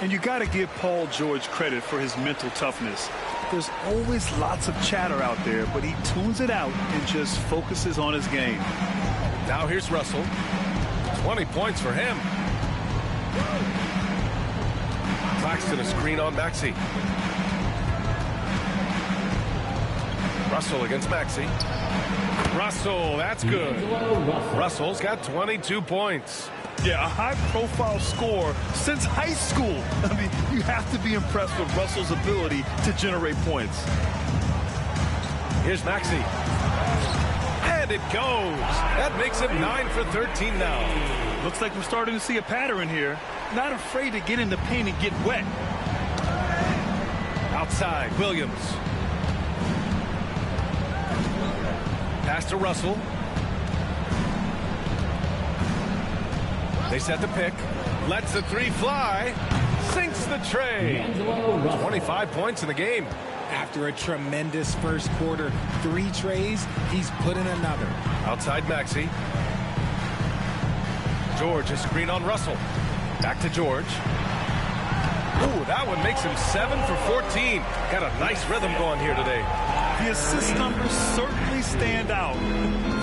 And you got to give Paul George credit for his mental toughness. There's always lots of chatter out there, but he tunes it out and just focuses on his game. Now here's Russell. 20 points for him. Claxton a screen on Maxey. Russell against Maxey. Russell, that's good. Russell's got 22 points. Yeah, a high-profile scorer since high school. I mean, you have to be impressed with Russell's ability to generate points. Here's Maxey. And it goes. That makes him 9 for 13 now. Looks like we're starting to see a pattern here. Not afraid to get in the paint and get wet. Outside, Williams. Pass to Russell. They set the pick. Lets the three fly. Sinks the tray. 25 points in the game. After a tremendous first quarter, 3 trays, he's put in another. Outside Maxey. George, a screen on Russell. Back to George. Ooh, that one makes him 7 for 14. Got a nice rhythm going here today. The assist numbers certainly stand out.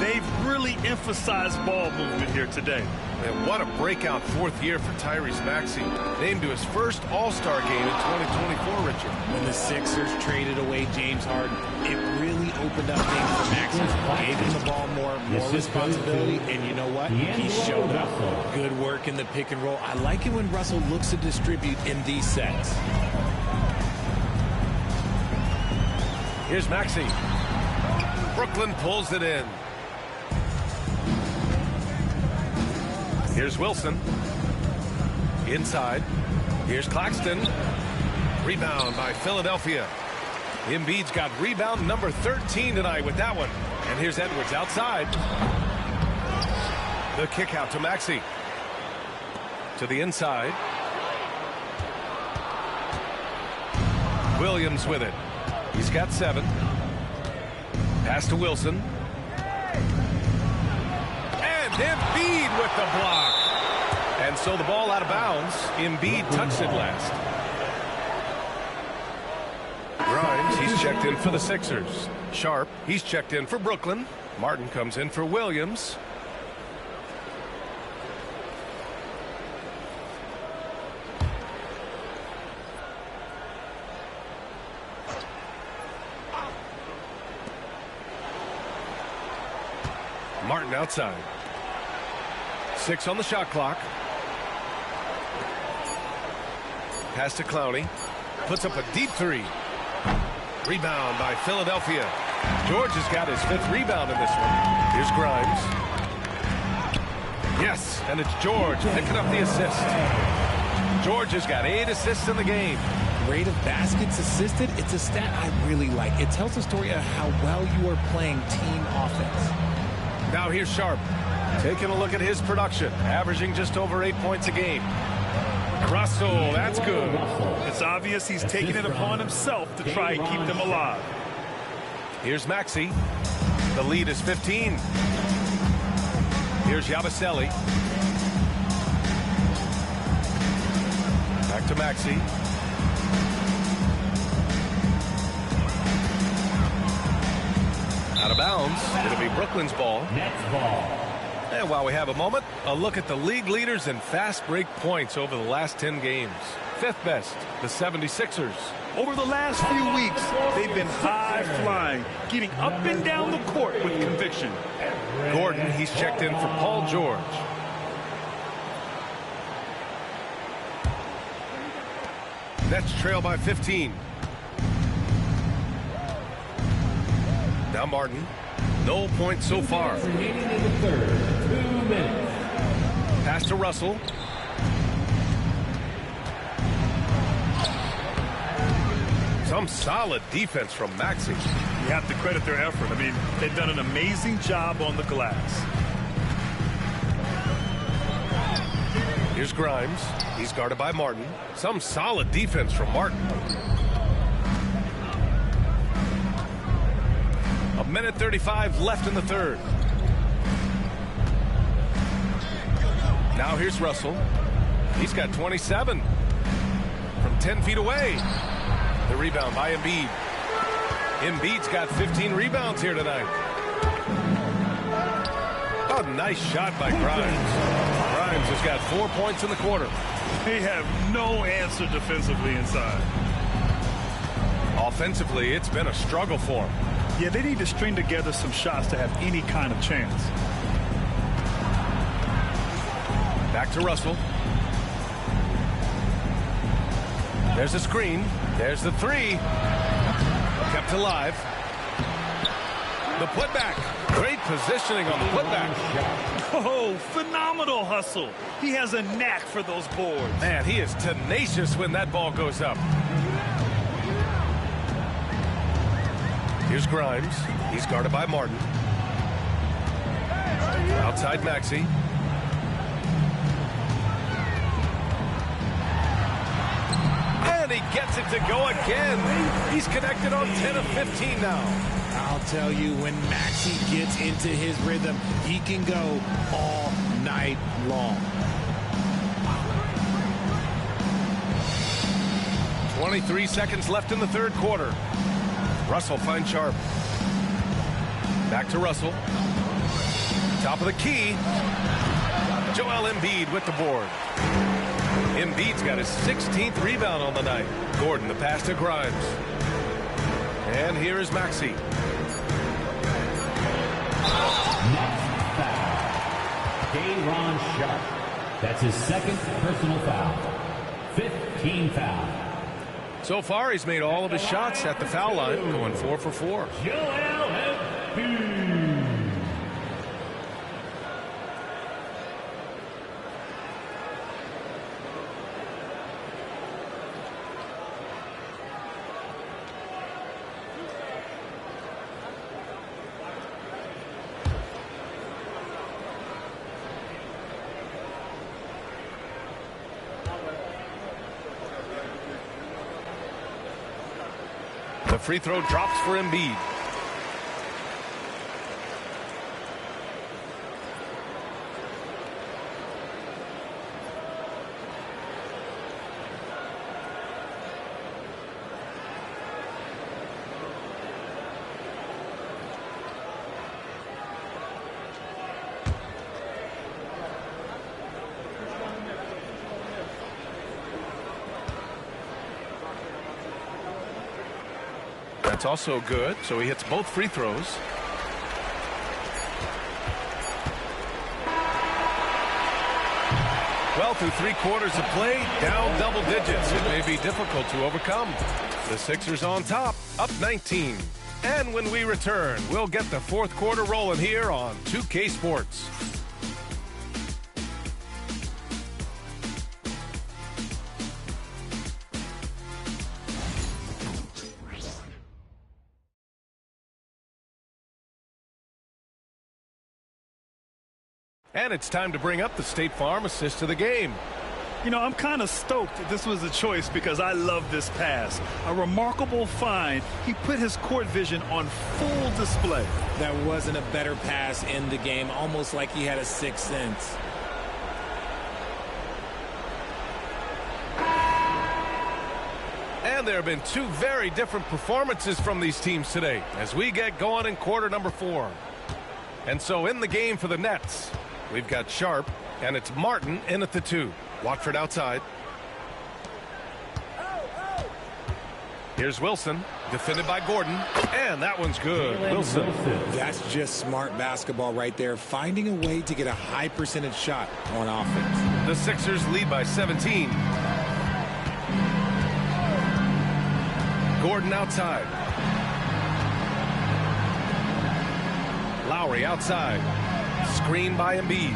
They've really emphasized ball movement here today. And what a breakout 4th year for Tyrese Maxey. Named to his first All-Star game in 2024, Richard. When the Sixers traded away James Harden, it really opened up things for Maxey. Gave him the ball more responsibility, and you know what? He showed up. Good work in the pick and roll. I like it when Russell looks to distribute in these sets. Here's Maxey. Brooklyn pulls it in. Here's Wilson. Inside. Here's Claxton. Rebound by Philadelphia. Embiid's got rebound number 13 tonight with that one. And here's Edwards outside. The kick out to Maxey. To the inside. Williams with it. He's got 7. Pass to Wilson. And Embiid with the block. And so the ball out of bounds. Embiid touched it last. Grimes, he's checked in for the Sixers. Sharp, he's checked in for Brooklyn. Martin comes in for Williams. Martin outside. 6 on the shot clock. Pass to Clowney. Puts up a deep 3. Rebound by Philadelphia. George has got his 5th rebound in this one. Here's Grimes. Yes, and it's George picking up the assist. George has got 8 assists in the game. Rate of baskets assisted, it's a stat I really like. It tells a story of how well you are playing team offense. Now here's Sharp. Taking a look at his production. Averaging just over 8 points a game. Russell, that's good. It's obvious he's taking it upon himself to try and keep them alive. Here's Maxey. The lead is 15. Here's Yabusele. Back to Maxey. Out of bounds. It'll be Brooklyn's ball. Nets ball. And while we have a moment, a look at the league leaders in fast break points over the last 10 games. Fifth best, the 76ers. Over the last few weeks, they've been high-flying, getting up and down the court with conviction. Gordon, he's checked in for Paul George. Nets trail by 15. Now Martin. No points so far. Remaining in the third. 2 minutes. Pass to Russell. Some solid defense from Maxey. You have to credit their effort. I mean, they've done an amazing job on the glass. Here's Grimes. He's guarded by Martin. Some solid defense from Martin. A minute 35 left in the third. Now here's Russell. He's got 27 from 10 feet away. The rebound by Embiid. Embiid's got 15 rebounds here tonight. Oh, nice shot by Grimes. Grimes has got 4 points in the quarter. They have no answer defensively inside. Offensively, it's been a struggle for them. Yeah, they need to string together some shots to have any kind of chance. Back to Russell. There's a screen. There's the three. Kept alive. The putback. Great positioning on the putback. Oh, phenomenal hustle. He has a knack for those boards. Man, he is tenacious when that ball goes up. Here's Grimes. He's guarded by Martin. Outside Maxey. And he gets it to go again. He's connected on 10 of 15 now. I'll tell you, when Maxey gets into his rhythm, he can go all night long. 23 seconds left in the third quarter. Russell finds Sharp. Back to Russell. Top of the key. Joel Embiid with the board. Embiid's got his 16th rebound on the night. Gordon, the pass to Grimes. And here is Maxey. Ron Sharp. That's his second personal foul. 15 foul. So far, he's made all of his shots at the foul line, going 4 for 4. Joel Embiid. The free throw drops for Embiid. That's also good, so he hits both free throws. Well, through 3 quarters of play, down double digits. It may be difficult to overcome. The Sixers on top, up 19. And when we return, we'll get the fourth quarter rolling here on 2K Sports. And it's time to bring up the State Farm assist to the game. You know, I'm kind of stoked that this was a choice because I love this pass. A remarkable find. He put his court vision on full display. There wasn't a better pass in the game, almost like he had a sixth sense. And there have been two very different performances from these teams today as we get going in quarter number 4. And so in the game for the Nets, we've got Sharp, and it's Martin in at the 2. Watford outside. Here's Wilson, defended by Gordon, and that one's good. Wilson. That's just smart basketball right there, finding a way to get a high percentage shot on offense. The Sixers lead by 17. Gordon outside. Lowry outside. Screen by Embiid.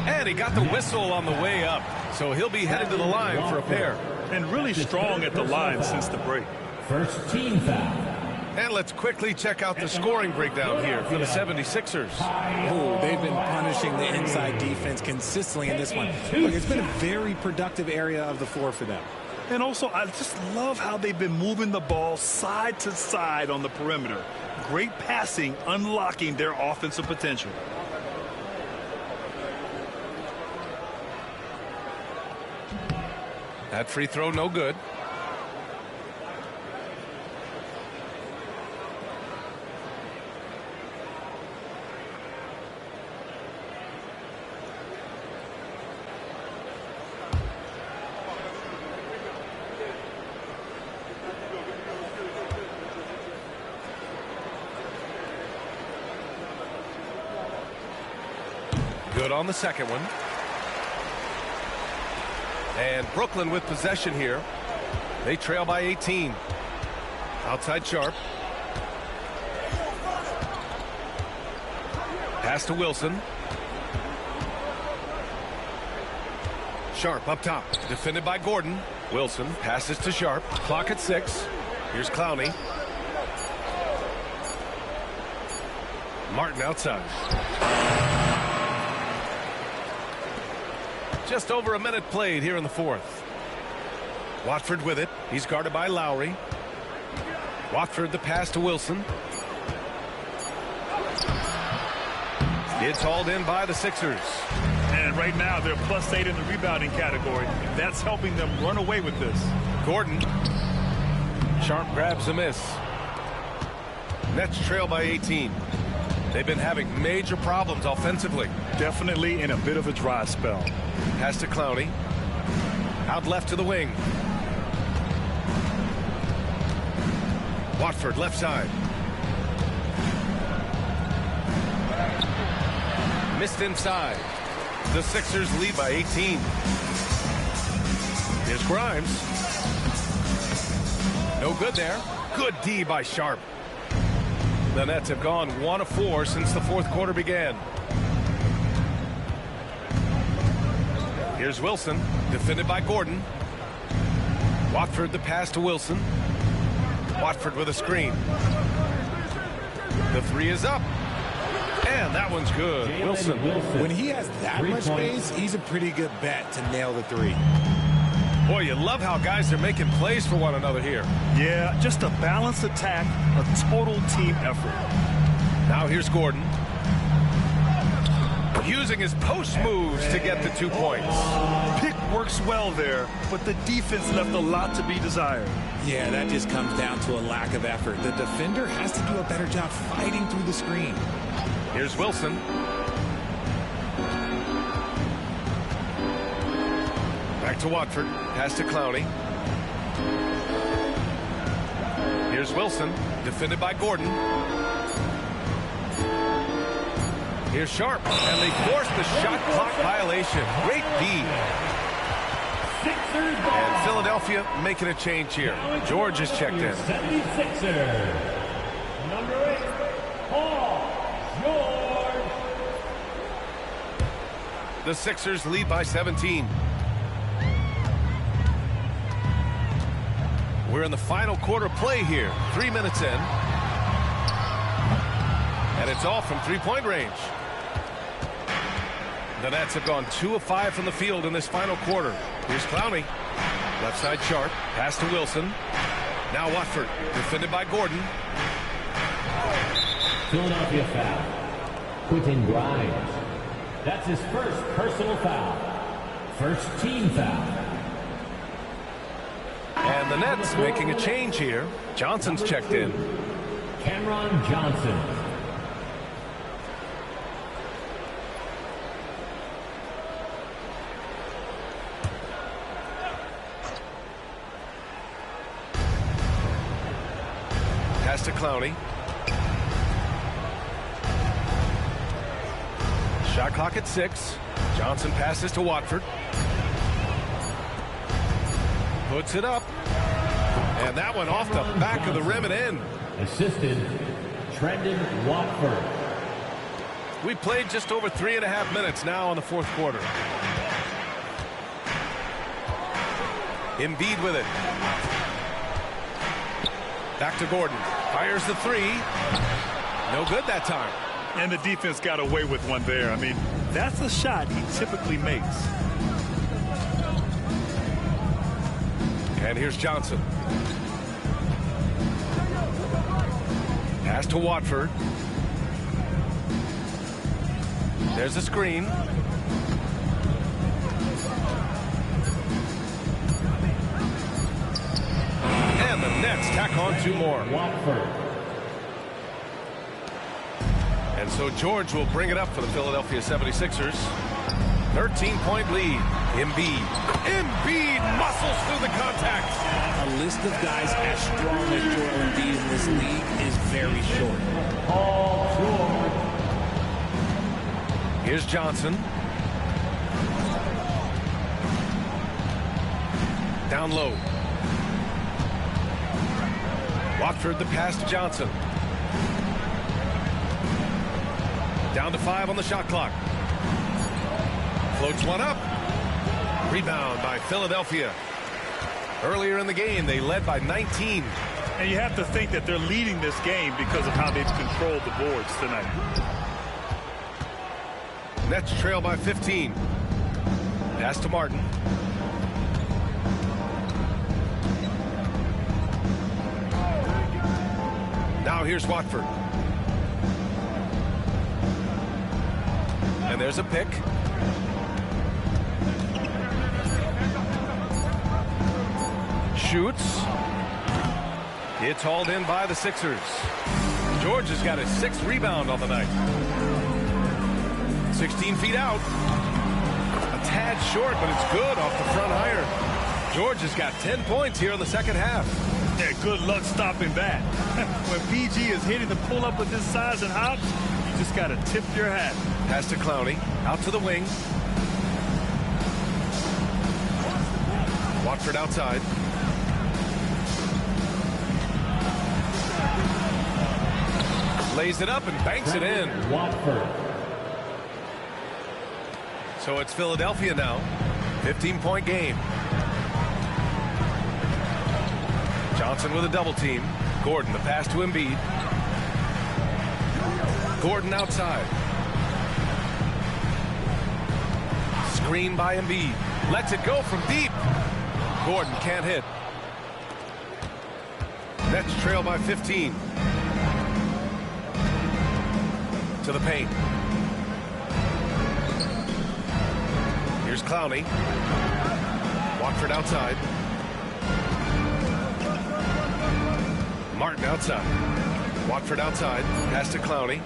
And he got the whistle on the way up, so he'll be headed to the line for a pair. And really strong at the line since the break. First team foul. And let's quickly check out the scoring breakdown here for the 76ers. Oh, they've been punishing the inside defense consistently in this one. Look, it's been a very productive area of the floor for them. And also, I just love how they've been moving the ball side to side on the perimeter. Great passing, unlocking their offensive potential. That free throw no good. Good on the second one. And Brooklyn with possession here. They trail by 18. Outside Sharp. Pass to Wilson. Sharp up top. Defended by Gordon. Wilson passes to Sharp. Clock at 6. Here's Clowney. Martin outside. Just over a minute played here in the 4th. Watford with it. He's guarded by Lowry. Watford the pass to Wilson. It's hauled in by the Sixers. And right now they're +8 in the rebounding category. That's helping them run away with this. Gordon. Sharp grabs a miss. Nets trail by 18. They've been having major problems offensively. Definitely in a bit of a dry spell. Pass to Clowney. Out left to the wing. Watford left side. Missed inside. The Sixers lead by 18. Here's Grimes. No good there. Good D by Sharp. The Nets have gone 1 of 4 since the 4th quarter began. Here's Wilson, defended by Gordon. Watford the pass to Wilson. Watford with a screen. The 3 is up. And that one's good. Wilson. When he has that much space, he's a pretty good bet to nail the 3. Boy, you love how guys are making plays for one another here. Yeah, just a balanced attack, a total team effort. Now here's Gordon. Using his post moves to get the 2 points. Pick works well there, but the defense left a lot to be desired. Yeah, that just comes down to a lack of effort. The defender has to do a better job fighting through the screen. Here's Wilson. Back to Watford. Pass to Clowney. Here's Wilson. Defended by Gordon. Here's Sharp. And they force the shot clock violation. Great D. And Philadelphia making a change here. George is checked in. 76er. Number 8, Paul George. The Sixers lead by 17. We're in the final quarter play here. 3 minutes in. And it's all from three-point range. The Nets have gone 2 of 5 from the field in this final quarter. Here's Clowney. Left side Sharp. Pass to Wilson. Now Watford. Defended by Gordon. Philadelphia foul. Quentin Grimes. That's his first personal foul. First team foul. And the Nets making a change here. Johnson's checked in. Cameron Johnson. Pass to Clowney. Shot clock at 6. Johnson passes to Watford. Puts it up. And that one off the back of the rim and in. Assisted, Trendon Watford. We played just over 3.5 minutes now in the fourth quarter. Embiid with it. Back to Gordon. Fires the 3. No good that time. And the defense got away with one there. I mean, that's a shot he typically makes. And here's Johnson. Pass to Watford. There's a screen. And the Nets tack on 2 more. Watford. And so George will bring it up for the Philadelphia 76ers. 13-point lead. Embiid muscles through the contact. A list of guys as strong as Joel Embiid in this league is very short. Paul George. Here's Johnson. Down low. Watford the pass to Johnson. Down to 5 on the shot clock. Floats one up. Rebound by Philadelphia. Earlier in the game, they led by 19. And you have to think that they're leading this game because of how they've controlled the boards tonight. Nets trail by 15. Pass to Martin. Now here's Watford. And there's a pick. Shoots. It's hauled in by the Sixers. George has got his 6th rebound on the night. 16 feet out. A tad short, but it's good off the front iron. George has got 10 points here in the second half. Yeah, good luck stopping that. When PG is hitting the pull-up with his size and hops, you just got to tip your hat. Pass to Clowney. Out to the wing. Watford outside. Lays it up and banks it in. Watford. So it's Philadelphia now. 15-point game. Johnson with a double team. Gordon the pass to Embiid. Gordon outside. Screen by Embiid. Lets it go from deep. Gordon can't hit. Nets trail by 15. To the paint. Here's Clowney. Watford outside. Martin outside. Watford outside. Pass to Clowney.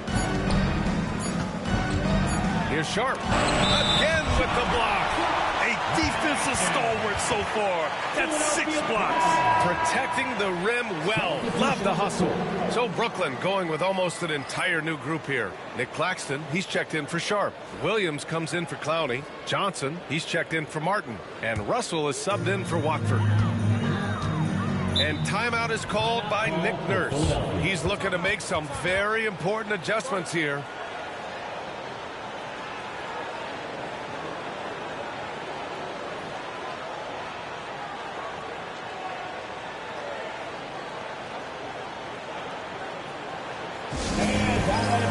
Here's Sharp. Again with the block. A defensive stalwart so far. That's 6 blocks. Protecting the rim well. Love the hustle. So Brooklyn going with almost an entire new group here. Nick Claxton, he's checked in for Sharp. Williams comes in for Clowney. Johnson, he's checked in for Martin. And Russell is subbed in for Watford. And timeout is called by Nick Nurse. He's looking to make some very important adjustments here.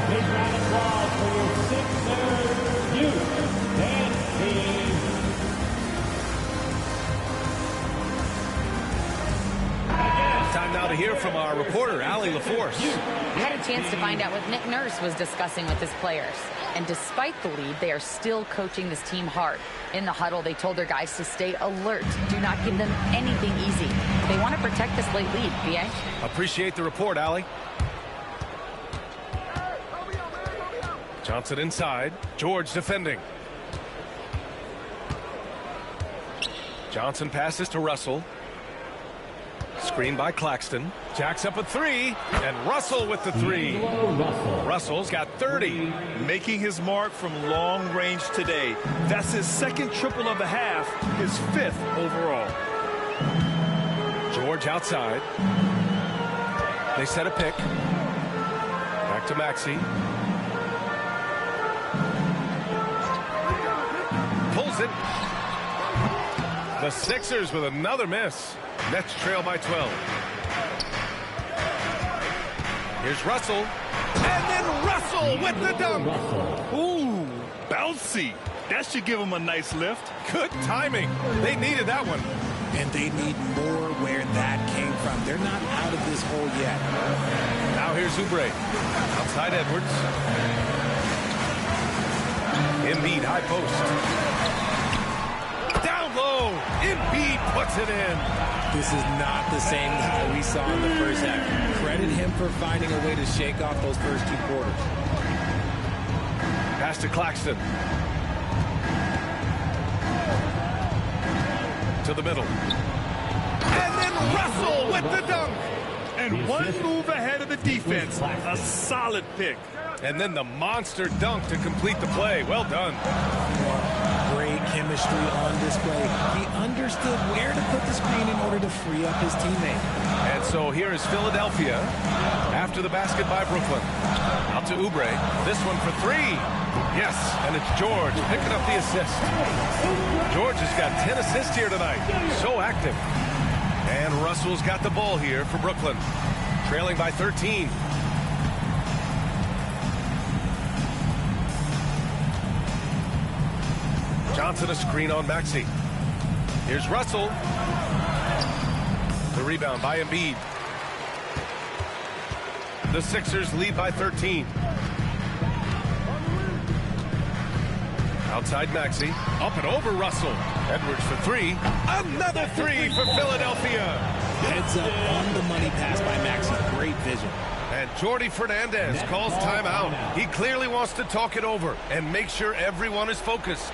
Big round of applause for your Sixers youth dance team. Time now Now to hear from our reporter, Allie LaForce. We had a chance to find out what Nick Nurse was discussing with his players. And despite the lead, they are still coaching this team hard. In the huddle, they told their guys to stay alert. Do not give them anything easy. They want to protect this late lead, B.A. Appreciate the report, Allie. Johnson inside. George defending. Johnson passes to Russell. Screen by Claxton. Jacks up a three. And Russell with the three. Russell's got 30. Making his mark from long range today. That's his second triple of the half, his 5th overall. George outside. They set a pick. Back to Maxey. Pulls it. The Sixers with another miss. Nets trail by 12. Here's Russell. And then Russell with the dunk. Ooh, bouncy. That should give him a nice lift. Good timing. They needed that one. And they need more where that came from. They're not out of this hole yet. Now here's Oubre. Outside Edwards. Embiid high post. Down low. Embiid puts it in. This is not the same guy we saw in the first half. Credit him for finding a way to shake off those first 2 quarters. Pass to Claxton. To the middle. And then Russell with the dunk. And one move ahead of the defense. A solid pick. And then the monster dunk to complete the play. Well done. Great chemistry on display. He understood where to put the screen in order to free up his teammate. And so here is Philadelphia after the basket by Brooklyn. Out to Oubre. This one for 3. Yes, and it's George picking up the assist. George has got 10 assists here tonight. So active. And Russell's got the ball here for Brooklyn. Trailing by 13. Johnson a screen on Maxey. Here's Russell. The rebound by Embiid. The Sixers lead by 13. Outside Maxey. Up and over Russell. Edwards for 3. Another 3 for Philadelphia. Heads up on the money pass by Maxey. Great vision. And Jordi Fernandez calls timeout. He clearly wants to talk it over and make sure everyone is focused.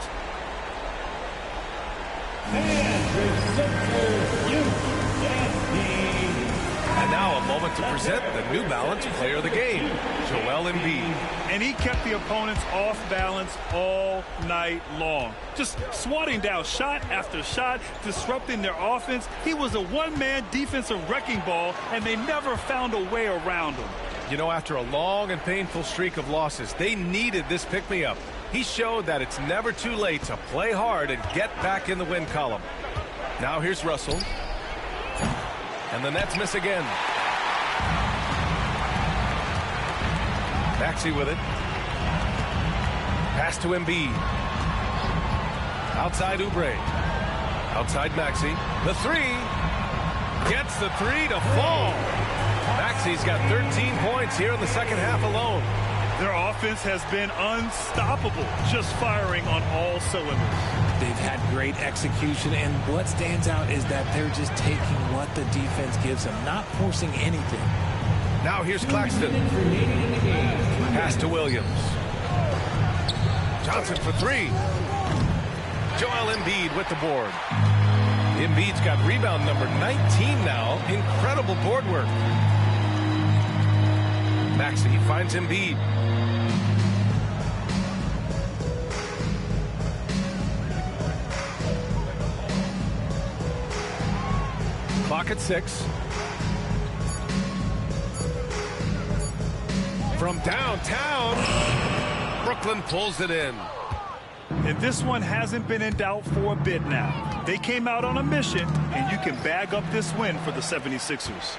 And now a moment to present the New Balance Player of the Game, Joel Embiid. And he kept the opponents off balance all night long. Just swatting down shot after shot, disrupting their offense. He was a one-man defensive wrecking ball, and they never found a way around him. You know, after a long and painful streak of losses, they needed this pick-me-up. He showed that it's never too late to play hard and get back in the win column. Now here's Russell. And the Nets miss again. Maxey with it. Pass to Embiid. Outside Oubre. Outside Maxey. The 3. Gets the 3 to fall. Maxey's got 13 points here in the second half alone. Their offense has been unstoppable, just firing on all cylinders. They've had great execution, and what stands out is that they're just taking what the defense gives them, not forcing anything. Now here's Claxton. Pass to Williams. Johnson for 3. Joel Embiid with the board. Embiid's got rebound number 19 now. Incredible board work. Maxey finds Embiid. Clock at 6. From downtown, Brooklyn pulls it in. And this one hasn't been in doubt for a bit now. They came out on a mission, and you can bag up this win for the 76ers.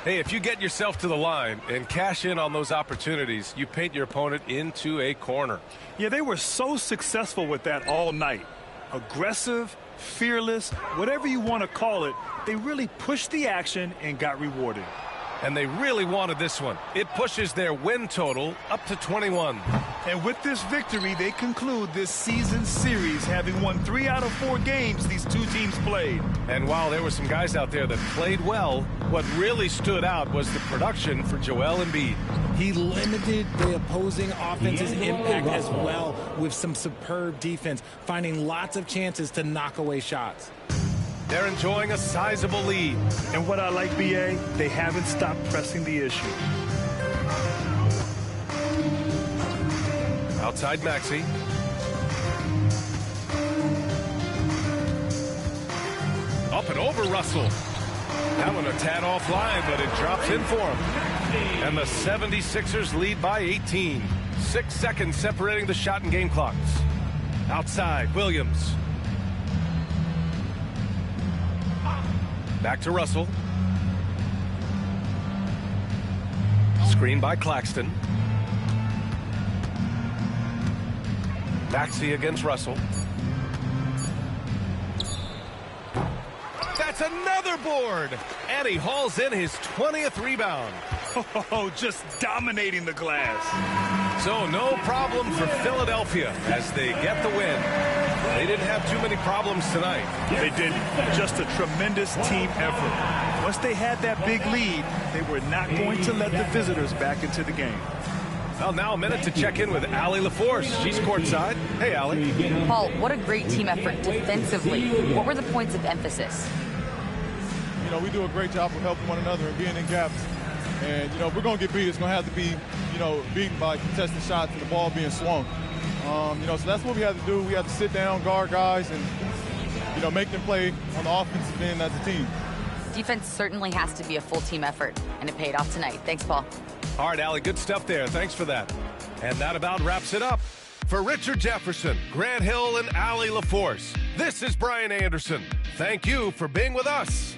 Hey, if you get yourself to the line and cash in on those opportunities, you paint your opponent into a corner. Yeah, they were so successful with that all night. Aggressive, fearless, whatever you want to call it. They really pushed the action and got rewarded. And they really wanted this one. It pushes their win total up to 21. And with this victory, they conclude this season series, having won 3 out of 4 games these two teams played. And while there were some guys out there that played well, what really stood out was the production for Joel Embiid. He limited the opposing offense's impact as well with some superb defense, finding lots of chances to knock away shots. They're enjoying a sizable lead. And what I like, BA, they haven't stopped pressing the issue. Outside Maxey. Up and over Russell. That one a tad offline, but it drops in for him. And the 76ers lead by 18. 6 seconds separating the shot and game clocks. Outside, Williams. Back to Russell. Screen by Claxton. Maxey against Russell. That's another board. And he hauls in his 20th rebound. Oh, just dominating the glass. So no problem for Philadelphia as they get the win. They didn't have too many problems tonight. They didn't. Just a tremendous team effort. Once they had that big lead, they were not going to let the visitors back into the game. Well, now a minute to check in with Allie LaForce. She's courtside. Hey, Allie. Paul, what a great team effort defensively. What were the points of emphasis? You know, we do a great job of helping one another and being in gaps. And, you know, if we're going to get beat, it's going to have to be, you know, beaten by contested shots and the ball being swung. You know, so that's what we have to do. We have to sit down, guard guys, and, you know, make them play on the offensive end as a team. Defense certainly has to be a full team effort, and it paid off tonight. Thanks, Paul. All right, Allie, good stuff there. Thanks for that. And that about wraps it up. For Richard Jefferson, Grant Hill, and Allie LaForce, this is Brian Anderson. Thank you for being with us.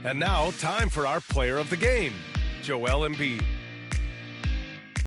And now, time for our player of the game, Joel Embiid.